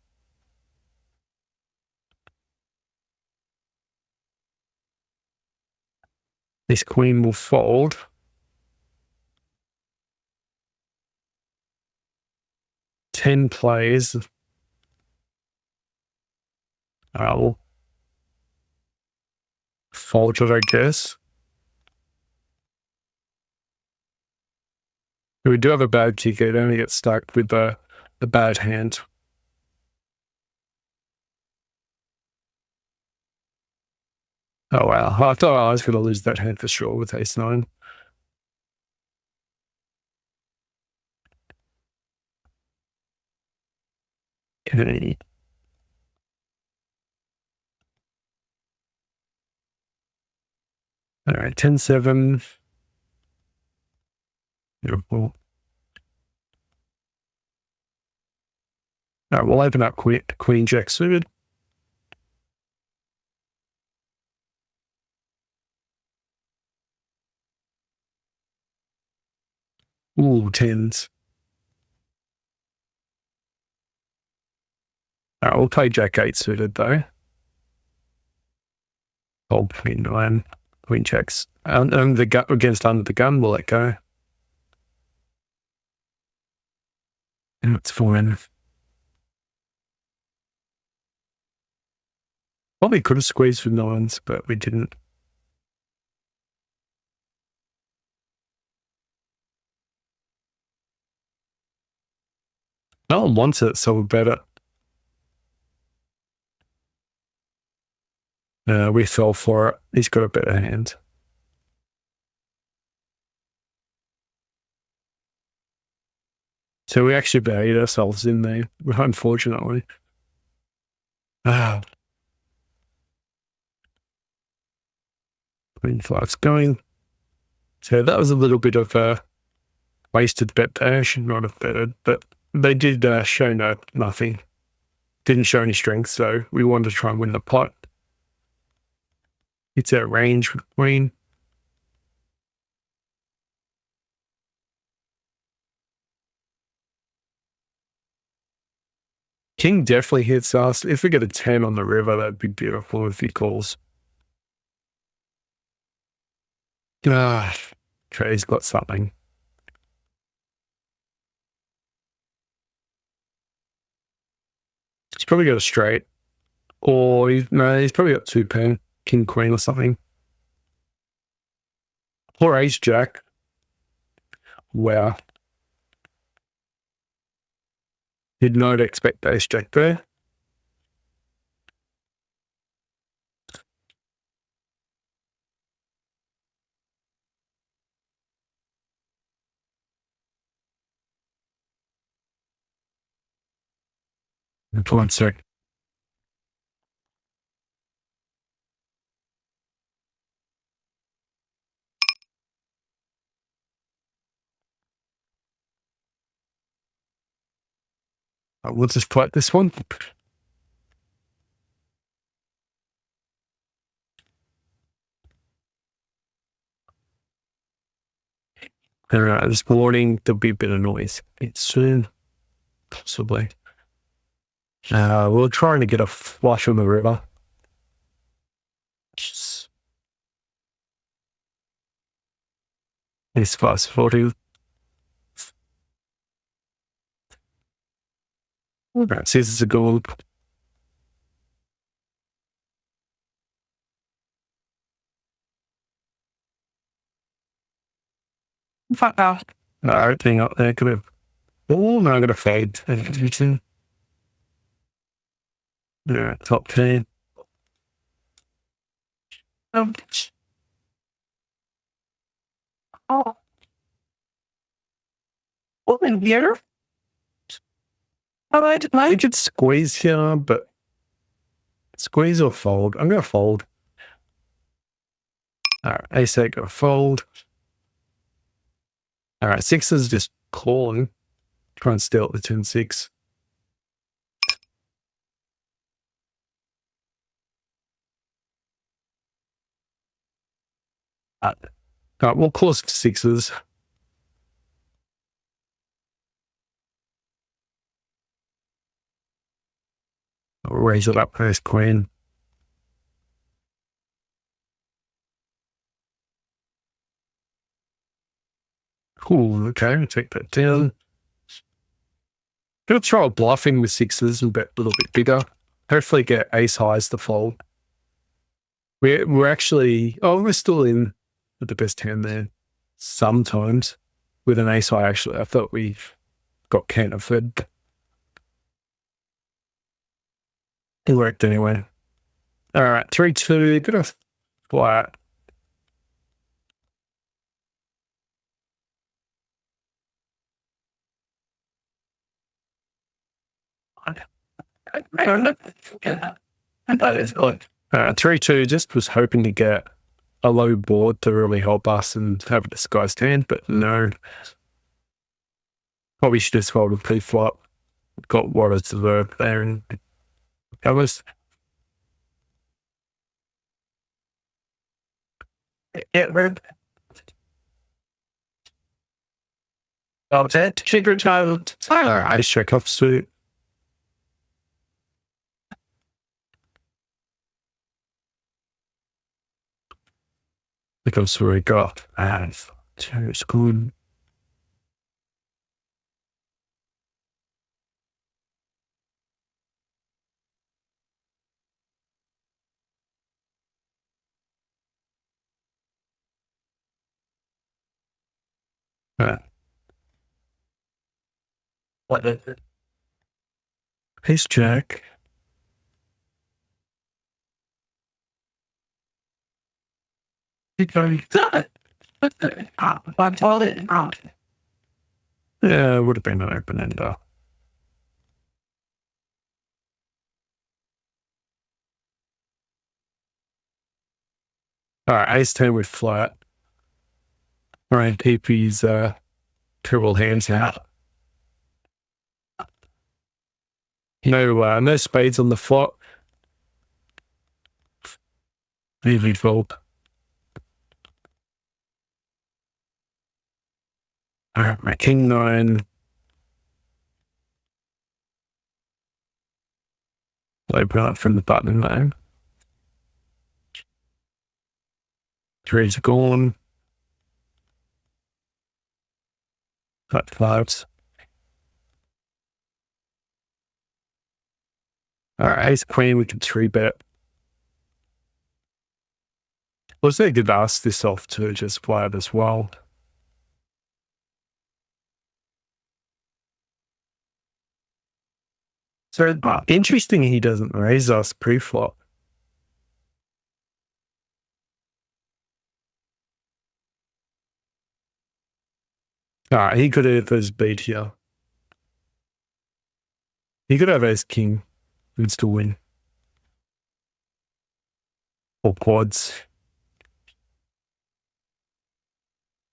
This queen will fold. 10 plays. I'll fold it, I guess. We do have a bad kicker. It only gets stuck with the bad hand. Oh, wow. I thought I was going to lose that hand for sure with ace-9. Okay. All right, 10-7. Beautiful. All right, we'll open up Queen Jack suited. Ooh, tens. All right, we'll play Jack 8 suited though. Old Queen 9, Queen checks. And the gun against under the gun, we'll let go. And it's fine. Probably could have squeezed with nines, but we didn't. No one wants it, so we better. We fell for it. He's got a better hand. So we actually buried ourselves in there, unfortunately. Ah. Queen flight's going. So that was a little bit of a wasted bet there. Should not have betted, but they did show nothing. Didn't show any strength, so we wanted to try and win the pot. It's our range with Queen. King definitely hits us. If we get a 10 on the river, that'd be beautiful if he calls. Ah, Trey's got something. He's probably got a straight. Or, he's probably got 2-pen, King Queen or something. Or Ace Jack. Wow. Did not expect Ace Jack there. One sec. We'll just play this one. This morning, there'll be a bit of noise. It's soon, possibly. We're trying to get a flush on the river. It's plus 40. Right, scissors are gold. Fuck off. No, everything up there could have. Oh, no, I'm going to fade. Yeah, top 10. Oh. Oh. Open here. I could squeeze here, but squeeze or fold. I'm going to fold. All right, ace eight, go fold. All right, sixes just calling. Try and steal at the 10-6. All right, we'll call sixes. I'll raise it up first, queen. Cool, okay, I'll take that down. Gonna try bluffing with sixes and bet a little bit bigger. Hopefully get ace highs to fold. We're actually, we're still in with the best hand there. Sometimes with an ace high, actually. I thought we got counterfeit. It worked anyway. All right, 3-2, good of flat. I don't know. 3-2, just was hoping to get a low board to really help us and have a disguised hand, but no. Probably should have folded preflop. Got what is deserved there and covers. Yeah, we're that sugar child. I check off suit. Because we got as to school. What is it? He's Jack. He's going. I told it out. Yeah, it would have been an open ender. All right, ace 10 with flat. All right, TP's terrible hands out. No spades on the flop. Easy fold. All right, my king 9. Open up from the button now. Three's gone. Cut fives. All right, ace queen, we can 3-bet. Was they did ask this off to just play it as well. So interesting he doesn't raise us pre-flop. All right, he could have his beat here. He could have ace king and still win. Or quads.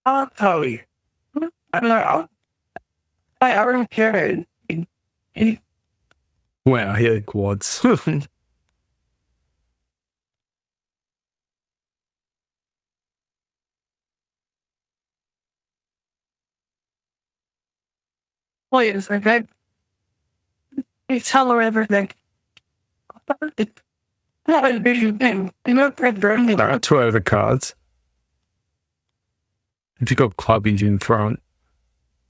I'll tell you. I don't care. Wow, he had quads. Please, okay? You tell her everything. That would be your thing. You know, there are 2 over cards. If you got clubbies in front,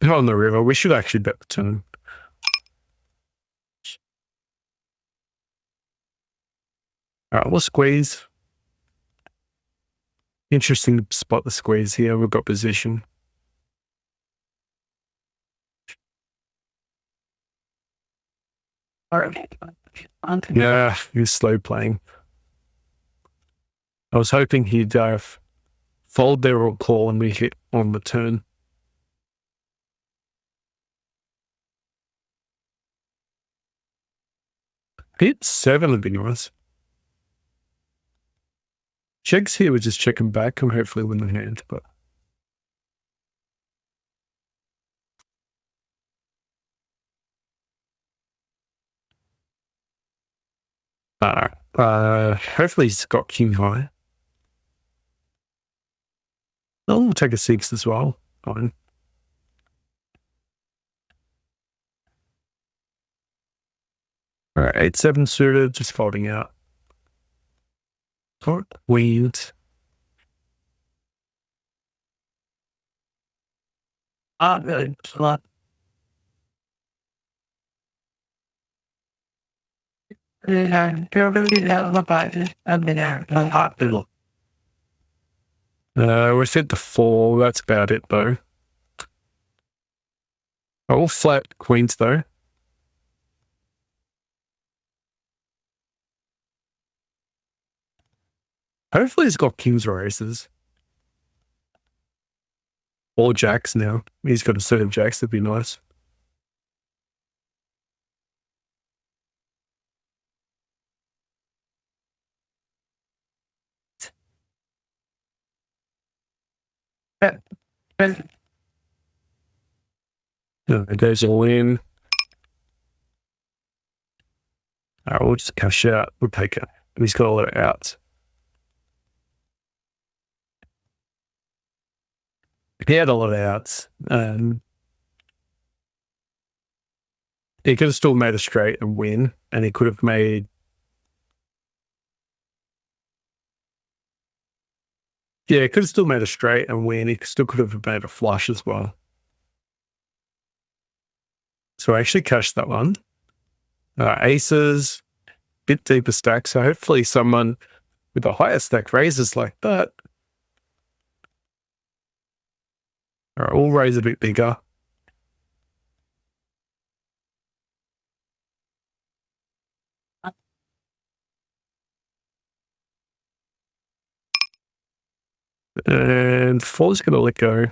on the river, we should actually bet the turn. All right, we'll squeeze. Interesting to spot the squeeze here. We've got position. All right. Yeah, he's slow playing. I was hoping he'd fold there or call and we hit on the turn. Hit 7 would be nice. Checks here, we're just checking back and hopefully win the hand, but. Hopefully he's got king high. Oh, we'll take a 6 as well. Fine. All right, 8-7 suited, just folding out. Weird. Really, a lot. We set the 4. That's about it, though. All flat queens, though. Hopefully he's got kings or aces. Or jacks now. He's got a set of jacks, that'd be nice. It goes all in. All right, we'll just cash out. We'll take it. He's got all of it out. He had a lot of outs. He could have still made a straight and win, and he could have made. Yeah, he could have still made a straight and win. He still could have made a flush as well. So I actually cashed that one. Aces, bit deeper stack. So hopefully someone with a higher stack raises like that. All right, we'll raise a bit bigger. And four's going to let go.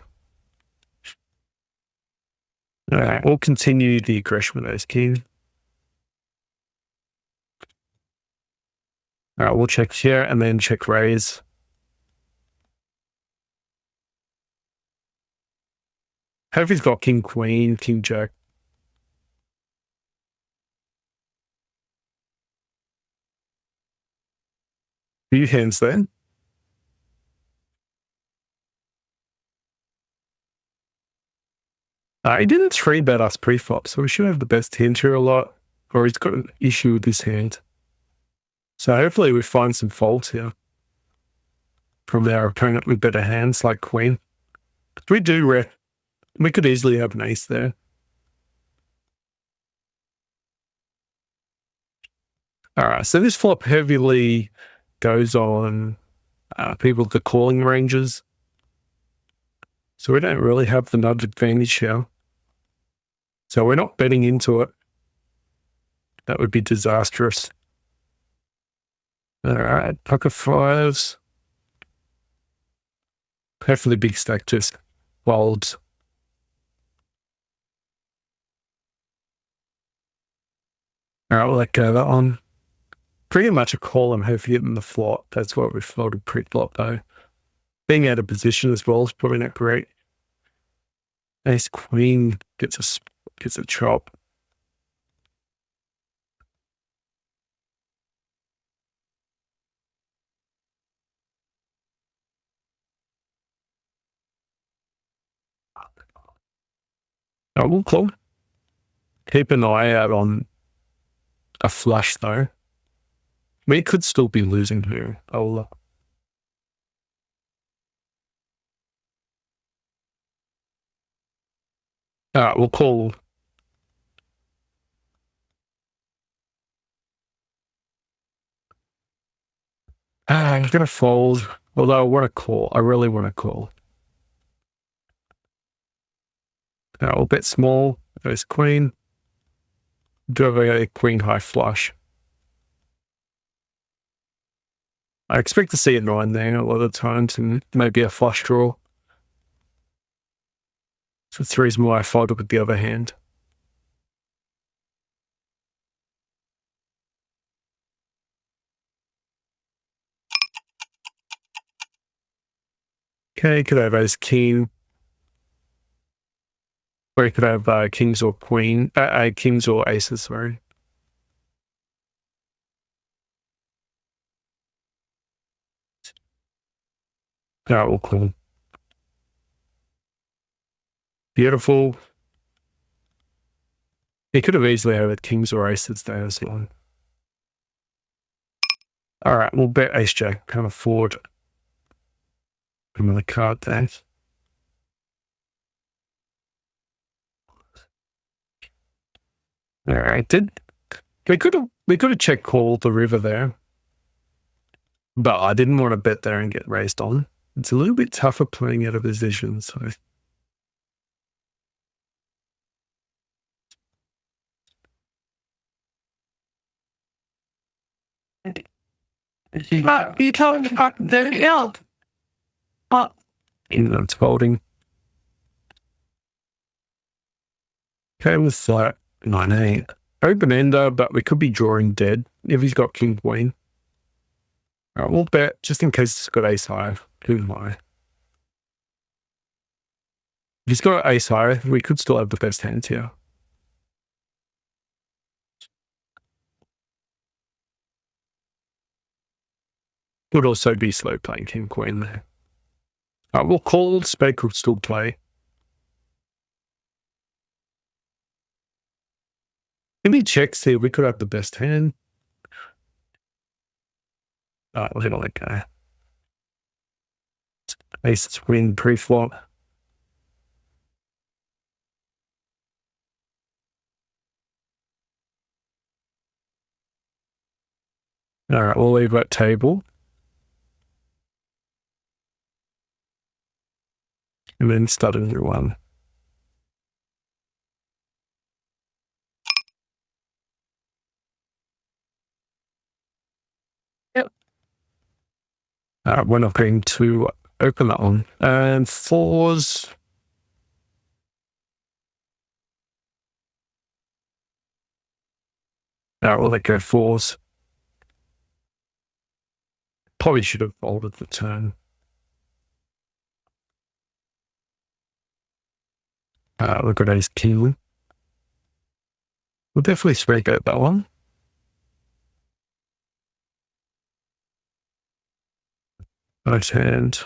All right, we'll continue the aggression with those keys. All right, we'll check here and then check raise. Hope he's got king, queen, king, jack. Few hands then. He didn't 3-bet us pre-flop, so we should have the best hand here a lot, or he's got an issue with this hand. So hopefully we find some faults here from our opponent with better hands like queen. We could easily have an ace there. All right, so this flop heavily goes on people with the calling ranges. So we don't really have the nudge advantage here. So we're not betting into it. That would be disastrous. All right, pocket fives. Hopefully big stack just folds. All right, we'll let go of that one. Pretty much a call and have hit in the flop. That's what we folded pre-flop though. Being out of position as well is probably not great. Ace queen gets a chop. Oh, we'll call. Keep an eye out on a flush though. We could still be losing here. All right, we'll call. I'm gonna fold. Although I want to call. I really want to call. We'll bet small. There's queen. Do have a queen high flush. I expect to see a 9 there a lot of times and maybe a flush draw. So that's the reason why I folded with the other hand. Okay, could have ace king. Or you could have kings or queen, kings or aces, sorry. All right, we'll call. Beautiful. He could have easily had kings or aces there as well. All right, we'll bet ace jack. Can't afford another card there. All right, we could have check called the river there, but I didn't want to bet there and get raised on. It's a little bit tougher playing out of position, so. You told me the help. It's folding. Okay, with flat 9-8. Open ender, but we could be drawing dead if he's got king queen. All right, we'll bet just in case it's got ace high, too high. If he's got ace high, we could still have the best hand here. Could also be slow playing king queen there. We'll call. Spade could still play. If he checks here, we could have the best hand. Alright, we're gonna let go. Aces win pre-flop. Alright, we'll leave that table. And then start a new one. Yep. We're not going to open that one. And fours. We'll let go fours. Probably should have folded the turn. Look at ace king. We'll definitely spread out that one. Nice hand.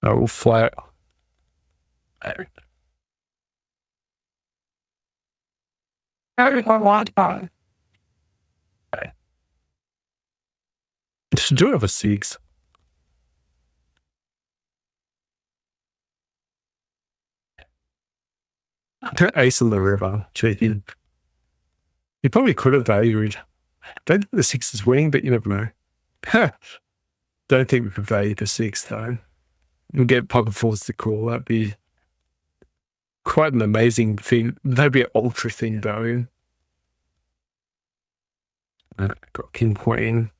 We'll flat. Should do have a six. Turn ace in the river. Cheating. He probably could have valued. Don't think the six is winning, but you never know. Don't think we could value the six though. We'll get pocket fours to call. That'd be quite an amazing thing. That'd be an ultra thin value. Got king queen.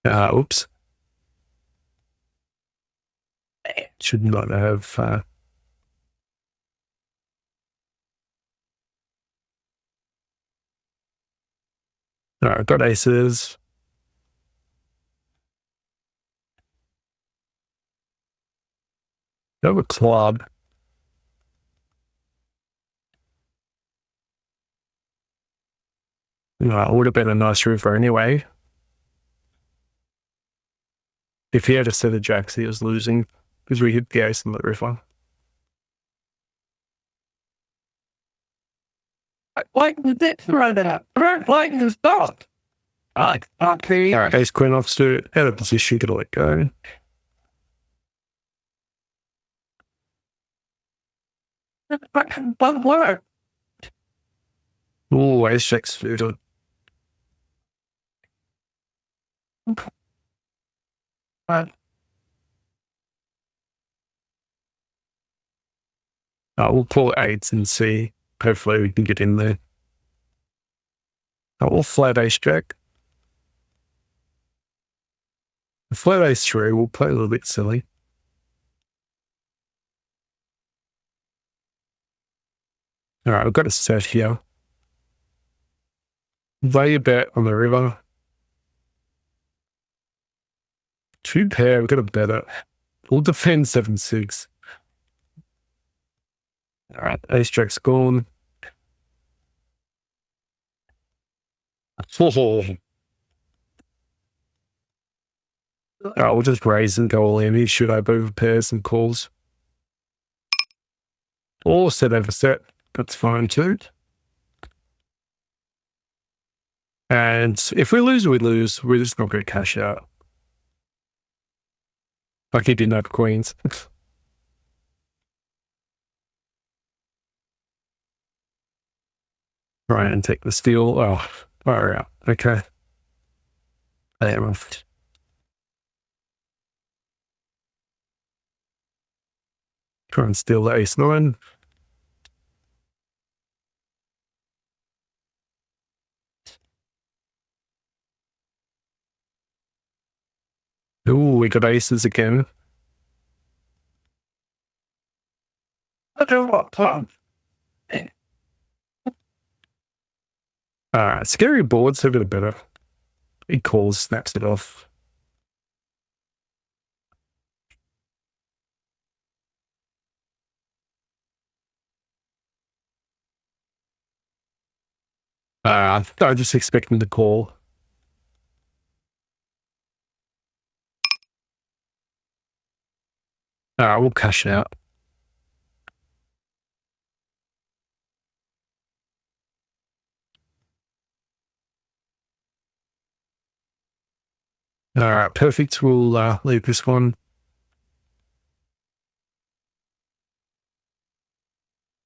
Oops. Should not have. Alright, got aces. Go with club. It would have been a nice river anyway. If he had a set of jacks, he was losing because we hit the ace in the river. Like this right now. Like this dog. Alright, ace queen offsuit, out of position, could let go. One word. Ooh, ace jack suited. We'll pull eights and see. Hopefully we can get in there. We'll flat ace jack. Flat ace three, we'll play a little bit silly. Alright, we've got a set here. Lay a bet on the river. Two pair, we've got a bet it. We'll defend 7-6. Alright, ace jack's gone. Alright, we'll just raise and go all in. He should have over pairs and calls. Or set over set. That's fine too. And if we lose, we lose. We're just not going to cash out. Like he didn't have queens. Try and take the steal. Oh, fire out. Okay. Try and steal the ace nine. Ooh, we got aces again. I don't want fun. Scary boards have it better. He calls, snaps it off. I just expect him to call. We'll cash it out. All right, perfect. We'll leave this one.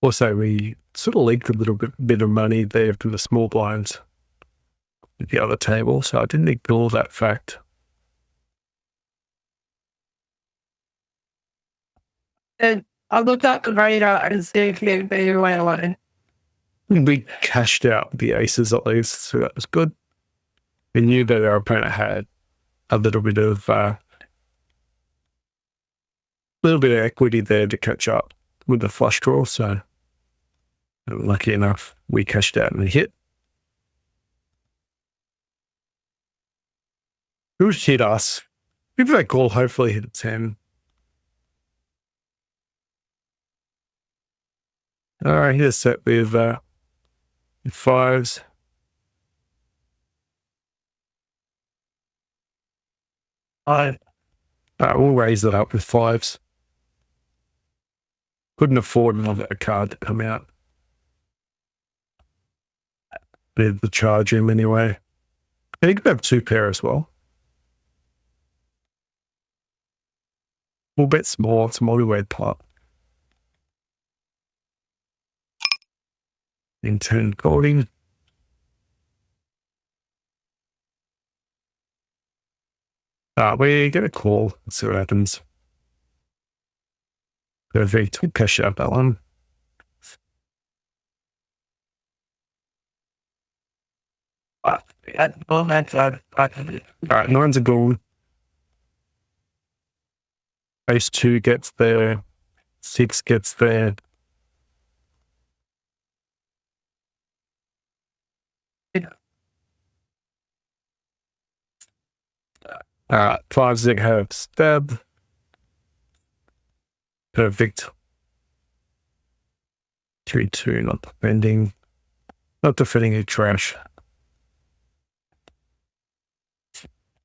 Also, we sort of leaked a little bit of money there from the small blinds at the other table, so I didn't ignore that fact. And I looked at the radar and see if you'd be away alone. We cashed out the aces at least, so that was good. We knew that our opponent had a little bit of equity there to catch up with the flush draw, so lucky enough, we cashed out and we hit. Who hit us? If they call, hopefully hit a 10. All right, here's set with fives. We'll raise it up with fives. Couldn't afford another card to come out. Need to charge him anyway. And he could have two pair as well. We'll bet small. It's a multi-weight pot. In turn, calling. We get a call. Let's see what happens. Perfect. We cash out that one. All right, nine's a goal. Ace 2 gets there. 6 gets there. Fives that have stab. Perfect. 3-2, not defending. Not defending a trash.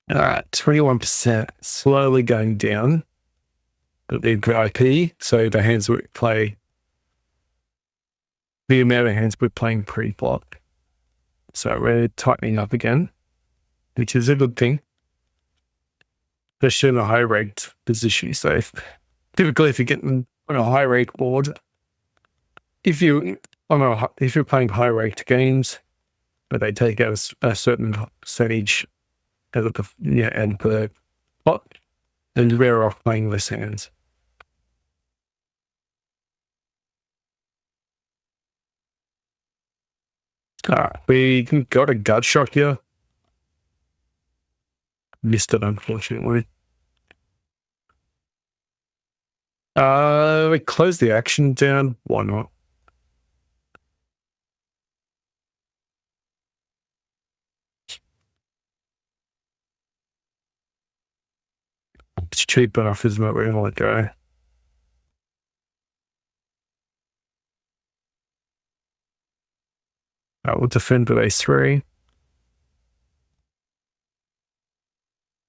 All right, 21%, slowly going down. But the IP, so the hands we play, the amount of hands we're playing pre-flop. So we're tightening up again, which is a good thing. Especially in a high-ranked position. So typically, if you're getting on a high-ranked board, if you're playing high-ranked games, but they take out a certain percentage and per pot, then we're off playing less hands. We got a gut shot here. Missed it, unfortunately. We closed the action down. Why not? It's cheap enough, isn't it? We're gonna let go. We'll defend with ace-3.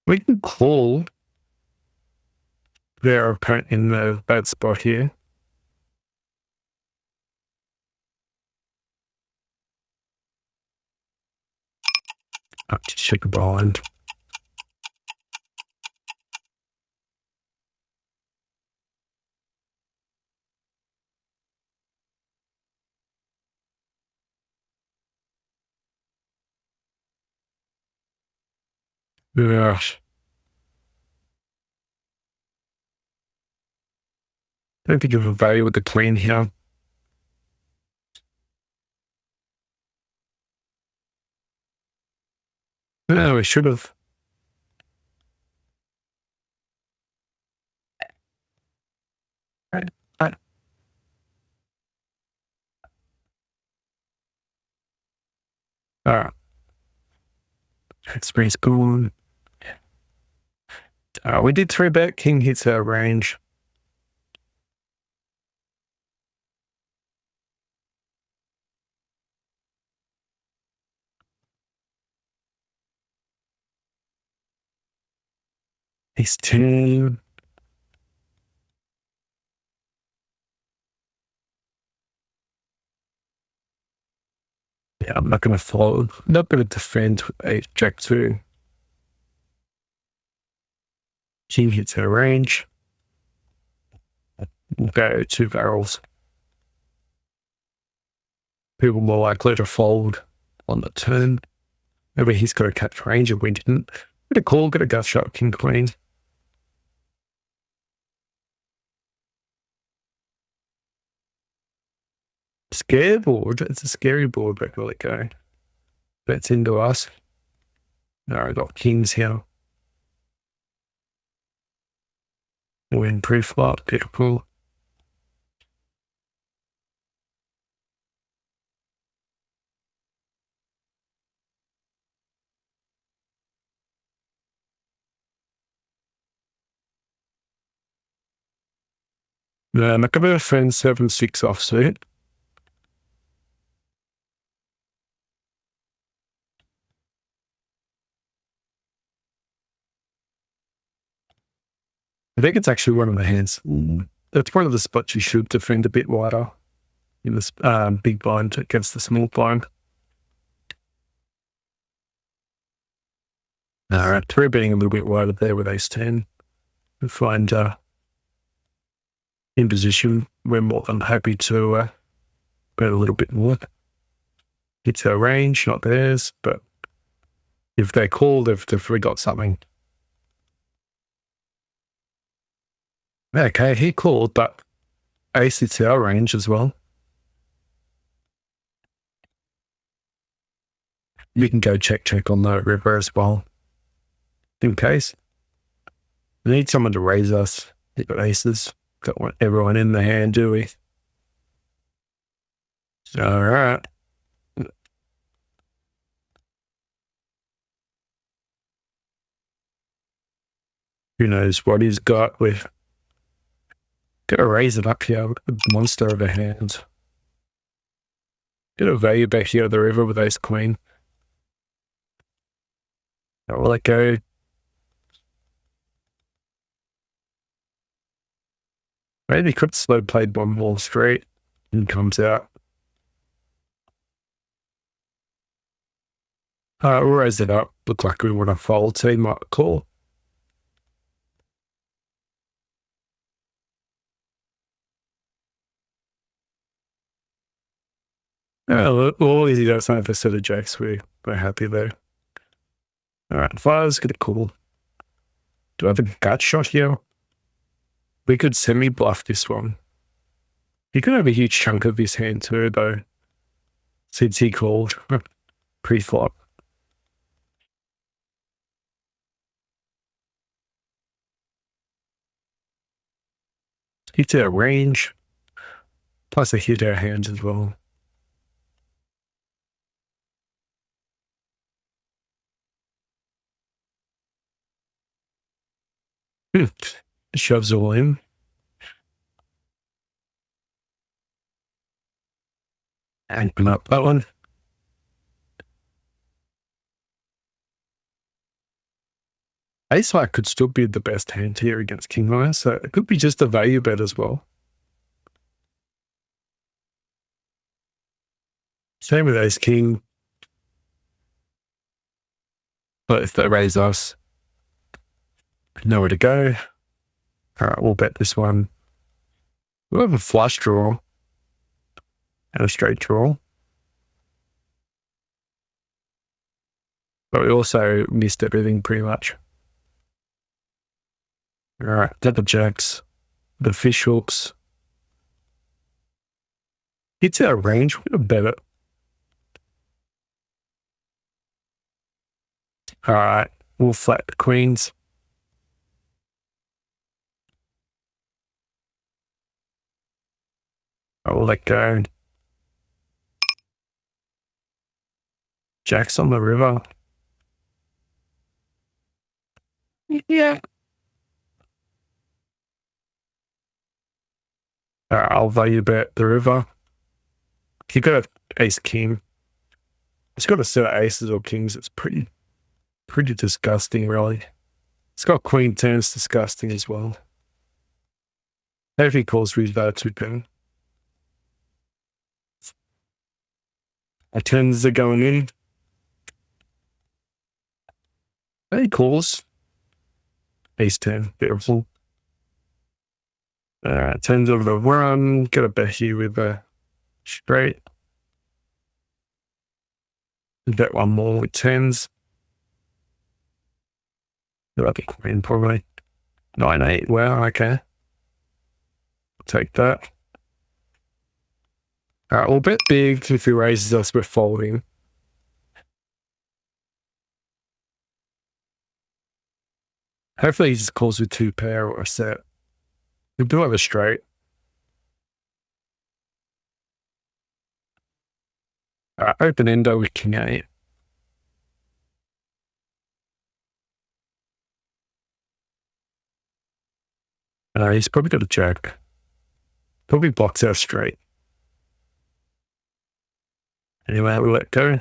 We can call their opponent in the bad spot here. Just check a blind. Gosh. Don't think of a value with the queen here. No, we should have. All right. Spree's gone. We did 3-bet. King hits our range. He's 10. Yeah, I'm not going to fold. Not going to defend a Jack 2. King hits our range. We'll go 2 barrels. People more likely to fold on the turn. Maybe he's got a catch range and we didn't. Get a call, get a gut shot, King Queen. Scare board. It's a scary board, but will it go? Bets into us. No, I got kings here. Win pre-flop, beautiful. No, I'm not going to defend 7-6 offsuit. I think it's actually one of the hands. That's one of the spots you should defend a bit wider in this big blind against the small blind. All right, 3-betting a little bit wider there with ace-10. We find in position, we're more than happy to bet a little bit more. It's our range, not theirs, but if they call, they've really got something. Okay, he called, but ace hits our range as well. You can go check on the river as well, in case. We need someone to raise us. They've got aces. Don't want everyone in the hand, do we? All right. Who knows what he's got with. Gotta raise it up here. The monster of a hand. Get a value back here of the river with ace queen. I'll let go. Maybe could slow played one more straight and comes out. We'll raise it up. Look like we want to fold, so he might call. All easy though. It's not a set of jacks. We're happy there. All right, fire's gonna call. Do I have a gut shot here? We could semi-bluff this one. He could have a huge chunk of his hand too, though, since he called pre-flop. Hits our range, plus a hit our hands as well. Shoves all in. And come up that one. Ace high could still be the best hand here against king high, so it could be just a value bet as well. Same with ace king. But if they raise us, nowhere to go. All right, we'll bet this one. We'll have a flush draw and a straight draw. But we also missed everything pretty much. All right, double jacks, the fish hooks. It's our range. We're going to bet it. All right, we'll flat the queens. I'll let go. Jacks on the river. Yeah. I'll value bet the river. If you've got a ace king, it's got a set of aces or kings. It's pretty disgusting, really. It's got queen ten. It's disgusting as well. If he calls with 2 pin. Our tens are going in. He calls. Ace 10. Beautiful. Tens over the run. Got a bet here with a straight. Bet one more with tens. That'll be queen probably. 9-8. Wow, okay. Take that. Alright, we'll bet big. If he raises us, we're folding. Hopefully he just calls with 2 pair or a set. He'll do have a straight. Alright, open endo with king 8. He's probably got a jack. Probably blocks our straight. Anyway, we let go.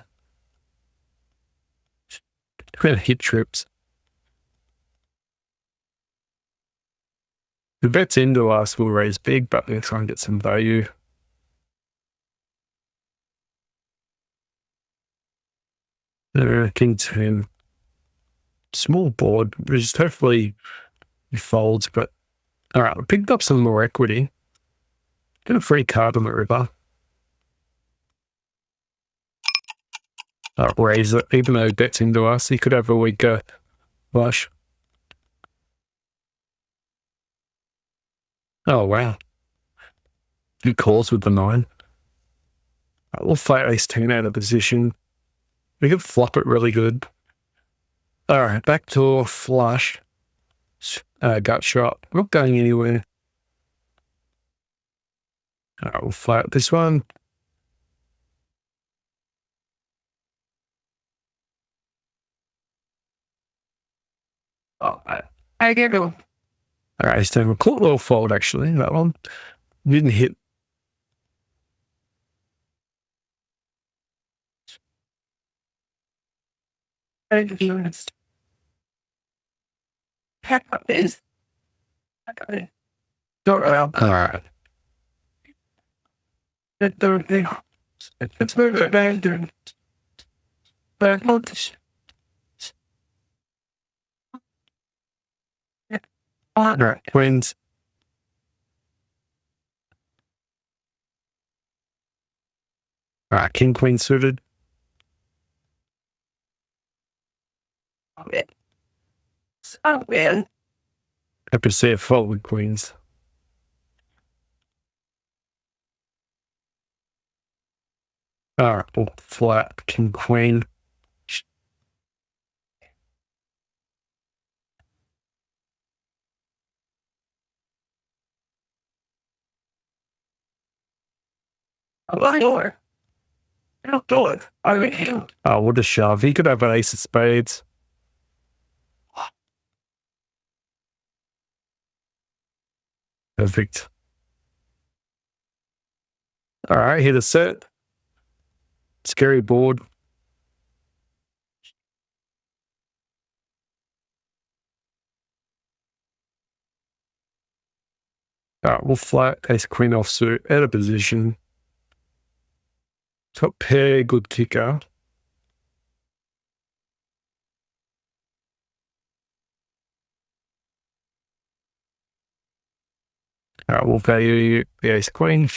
We're gonna hit trips. The bet's into us, we'll raise big, but we'll try and get some value. King 10. Small board, just hopefully he folds, but alright, we picked up some more equity. Got a free card on the river. Raise it, even though bet's into us, he could have a weaker flush. Oh, wow. Good calls with the 9. We'll fight ace 10 out of position. We could flop it really good. Alright, back to a flush. Gut shot. Not going anywhere. Alright, we'll flat this one. Oh, I get it. Alright, so a cool little fold actually, that one. Didn't hit. I to be honest. Pack up this. I got it. Don't allow. Alright. That third thing. It's very bad. But I noticed. Alright, queens. Alright, king, queen suited. So well. Happy to see a fold with queens. Alright, we'll flat king, queen. I door. I don't do it. I mean, We'll just shove. He could have an ace of spades. Perfect. Alright, hit a set. Scary board. Alright, we'll flat ace queen offsuit out of position. Top pair, good kicker. Alright, we'll value the ace queen.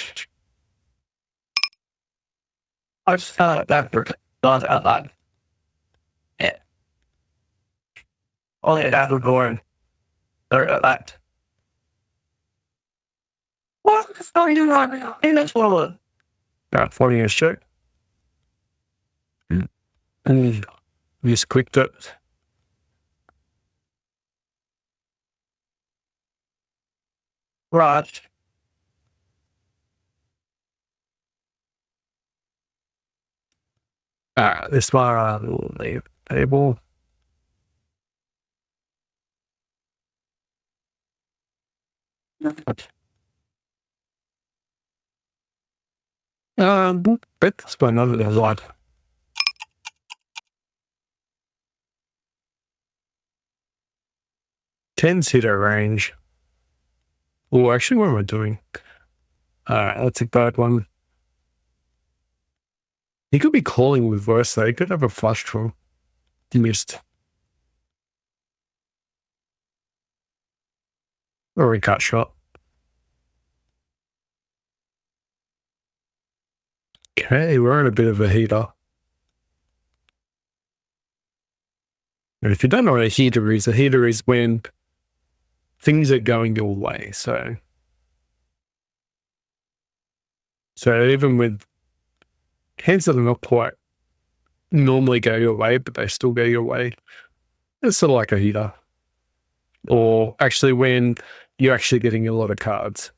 I started that for not a lot. Yeah. Only that was born. Or a lot. What is going on? In this world. Alright, 40 a check. And we just clicked it. Raj. Alright, this one we'll leave table. Bet that's by another lot. 10's hit our range. Oh, actually, what am I doing? Alright, that's a bad one. He could be calling with worse though. He could have a flush draw. Missed. Or a cut shot. Okay, we're in a bit of a heater. And if you don't know what a heater is when things are going your way. So even with hands that are not quite normally go your way, but they still go your way, it's sort of like a heater. Or actually when you're actually getting a lot of cards.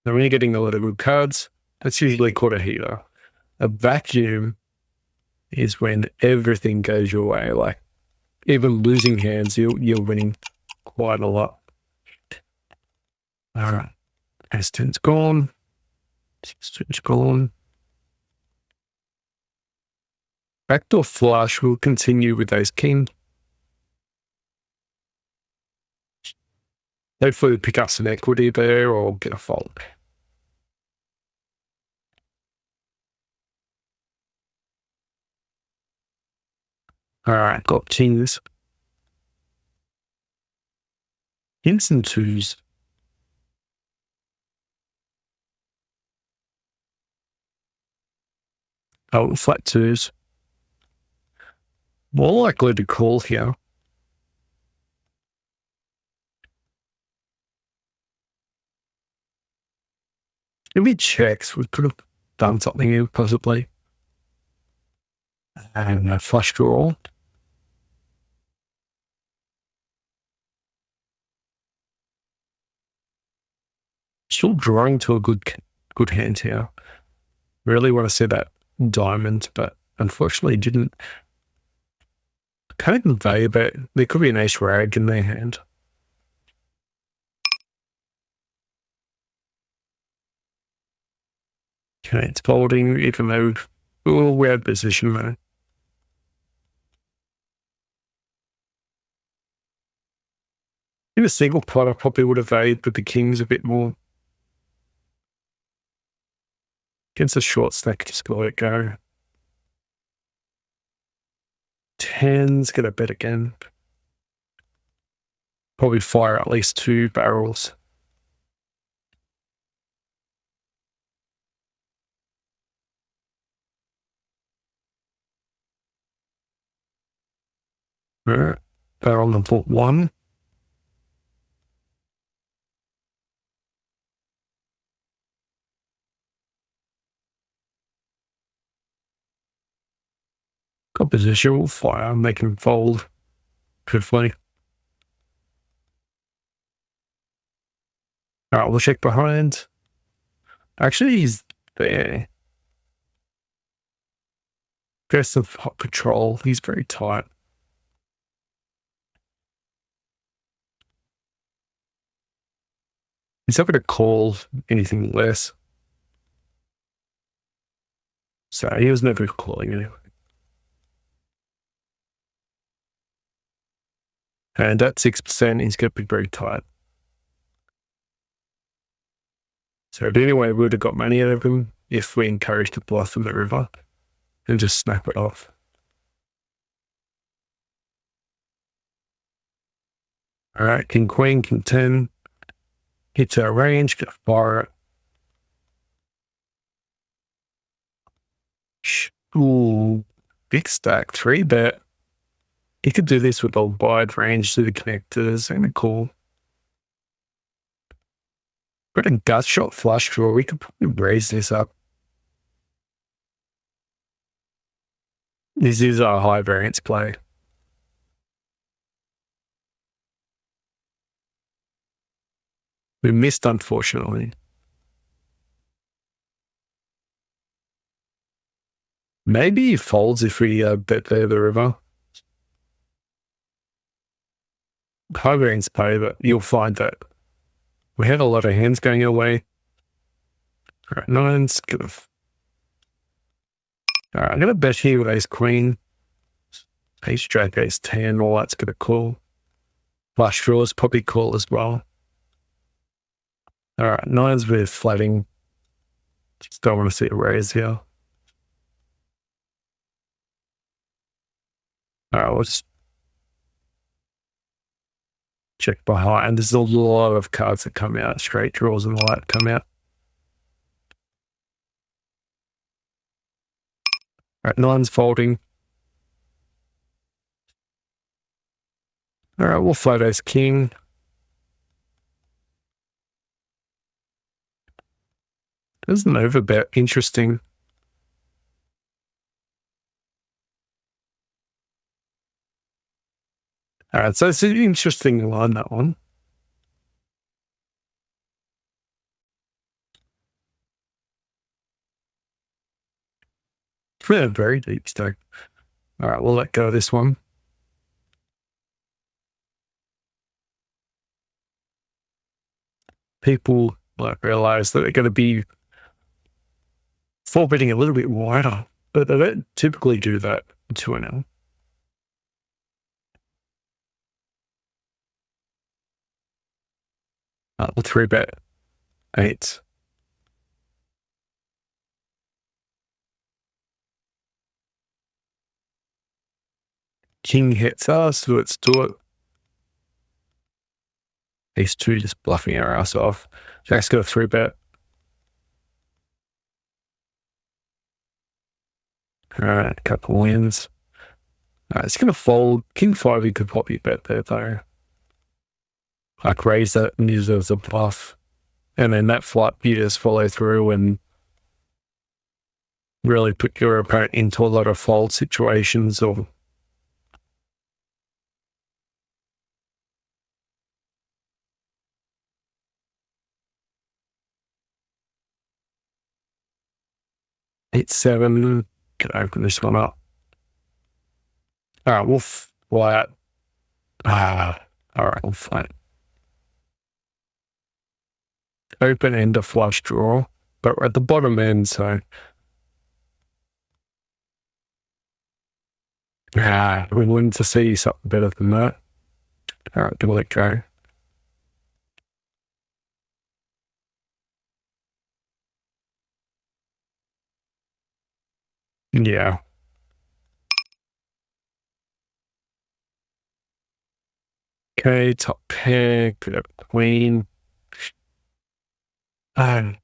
Now when you're getting a lot of good cards, that's usually called a heater. A vacuum is when everything goes your way. Like even losing hands, you're winning quite a lot. All right. S10's gone. 6-2's gone. Backdoor flush will continue with those king. Hopefully we pick up some equity there or get a fold. All right, got kings. Kings and twos. Oh, flat twos. More likely to call here. If we checks, we could have done something here, possibly. And a flush draw. Still drawing to a good hand here. Really want to see that diamond, but unfortunately didn't. Kind of convey, but there could be an ace rag in their hand. Okay, it's folding, even though we're out of position though. In a single pot, I probably would have valued with the kings a bit more. Against a short stack, just let it go. 10's gonna bet again. Probably fire at least 2 barrels. Barrel number 1. Got position, will fire, make him fold. Hopefully. Alright, we'll check behind. Actually, he's there. Aggressive hot patrol. He's very tight. He's never to call anything less. So he was never calling anyway. And at 6%, he's going to be very tight. So anyway, we would have got money out of him if we encouraged the bluff in the river and just snap it off. All right, king, queen, king 10. Hits our range, get a fire it. Ooh, big stack, 3-bet. He could do this with a wide range to the connectors and a call. Got a gut shot flush draw. We could probably raise this up. This is our high variance play. We missed, unfortunately. Maybe he folds if we bet there the river. High variance play, but you'll find that We had a lot of hands going our way. All right, nines. All right, I'm going to bet here with ace queen. Ace jack, ace 10, all that's going to call. Flush draws probably call as well. All right, nines with flatting. Just don't want to see a raise here. All right, let's check behind. There's a lot of cards that come out, straight draws and all that come out. All right, nines folding. All right, we'll float ace king. There's an overbet. Interesting. All right, so it's an interesting line, that one. It's really a very deep stack. All right, we'll let go of this one. People might realize that they're going to be four betting a little bit wider, but they don't typically do that to an L. We'll three bet 8. King hits us, so let's do it. Ace 2 just bluffing our ass off. Jack's got a three bet. All right, couple wins. All right, it's going to fold. King 5, he could probably bet there, though. Like raise that and use it as a bluff. And then that flop, you just follow through and really put your opponent into a lot of fold situations or eight, 7. Can open this one up. All right, we'll flat. All right, we'll flat. Open end a flush draw, but we're at the bottom end, so we wanted to see something better than that. All right, do let go. Yeah. Okay, top pair, put up queen. I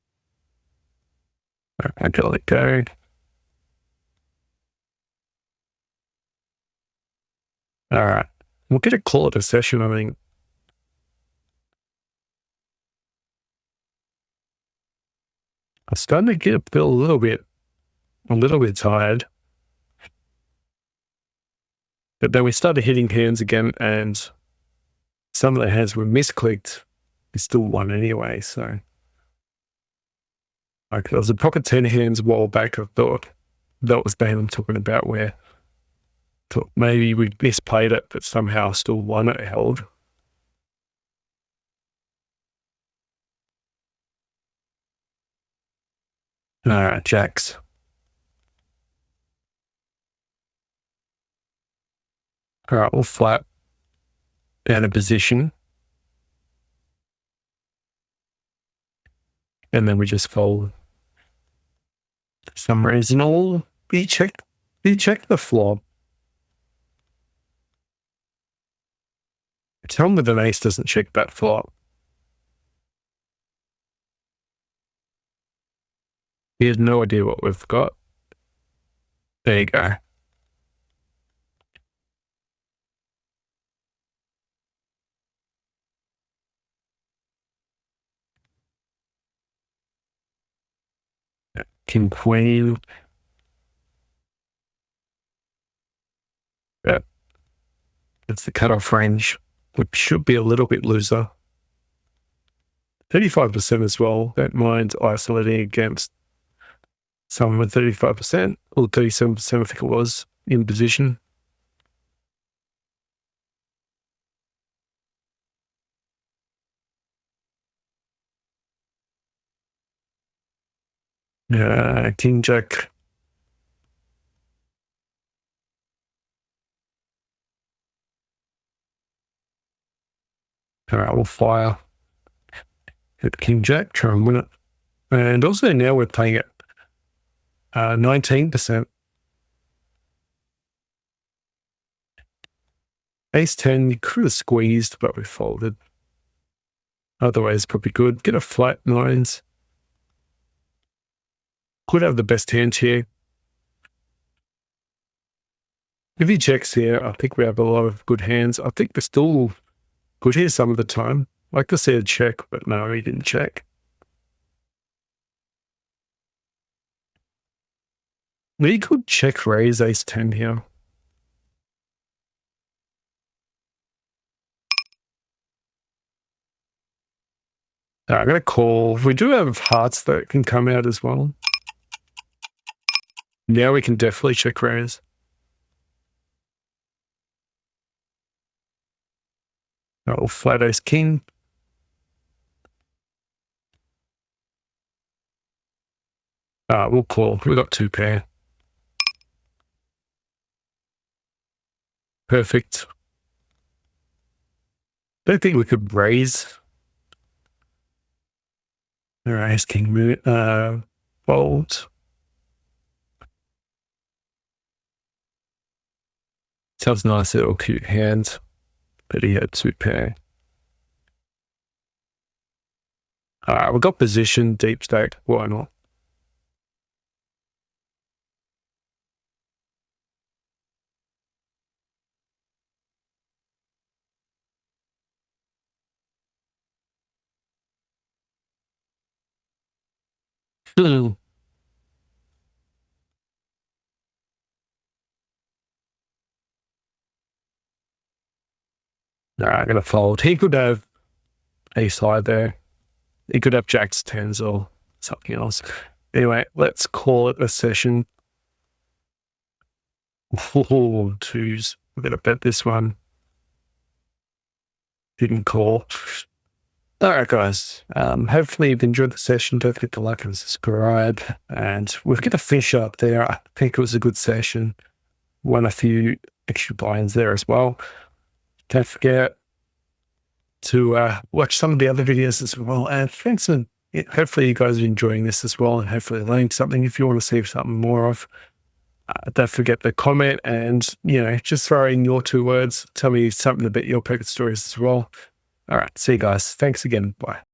gotta let go. All right, we'll get a call it a session, I think. I'm starting to feel a little bit tired. But then we started hitting hands again, and some of the hands were misclicked. We still won anyway, so. Like, there was a pocket 10 hands a while back. I thought that was the hand I'm talking about, where I thought maybe we misplayed it, but somehow still won it, held. All right, jacks. All right, we'll flat out of position. And then we just fold. For some reason, we check the flop. Tell me that an ace doesn't check that flop. He has no idea what we've got. There you go. King, queen. Yeah. It's the cutoff range, which should be a little bit looser. 35% as well. Don't mind isolating against someone with 35% or 37%, I think it was, in position. King Jack. All right, we'll fire. Hit King Jack, try and win it. And also now we're playing at 19%. Ace 10, you could have squeezed, but we folded. Otherwise, probably good. Get a flat nines. Could have the best hand here. If he checks here, I think we have a lot of good hands. I think we're still good here some of the time. Like to see a check, but no, he didn't check. We could check raise ace 10 here. I'm going to call. We do have hearts that can come out as well. Now we can definitely check raise. Oh, flat ace king. We'll call. We've got two pair. Perfect. Don't think we could raise. All right, ace king fold. Sounds nice, little cute hand, but he had two pair. All right, we've got position, deep stack. Why not? All right, I'm going to fold. He could have ace high there. He could have jacks, tens, or something else. Anyway, let's call it a session. Oh, twos. We're going to bet this one. Didn't call. All right, guys. Hopefully you've enjoyed the session. Don't forget to like and subscribe. And we're going to finish up there. I think it was a good session. Won a few extra buy-ins there as well. Don't forget to watch some of the other videos as well. And thanks, and hopefully you guys are enjoying this as well, and hopefully learning something. If you want to see something more of, don't forget to comment and, just throw in your 2 words. Tell me something about your poker stories as well. All right. See you guys. Thanks again. Bye.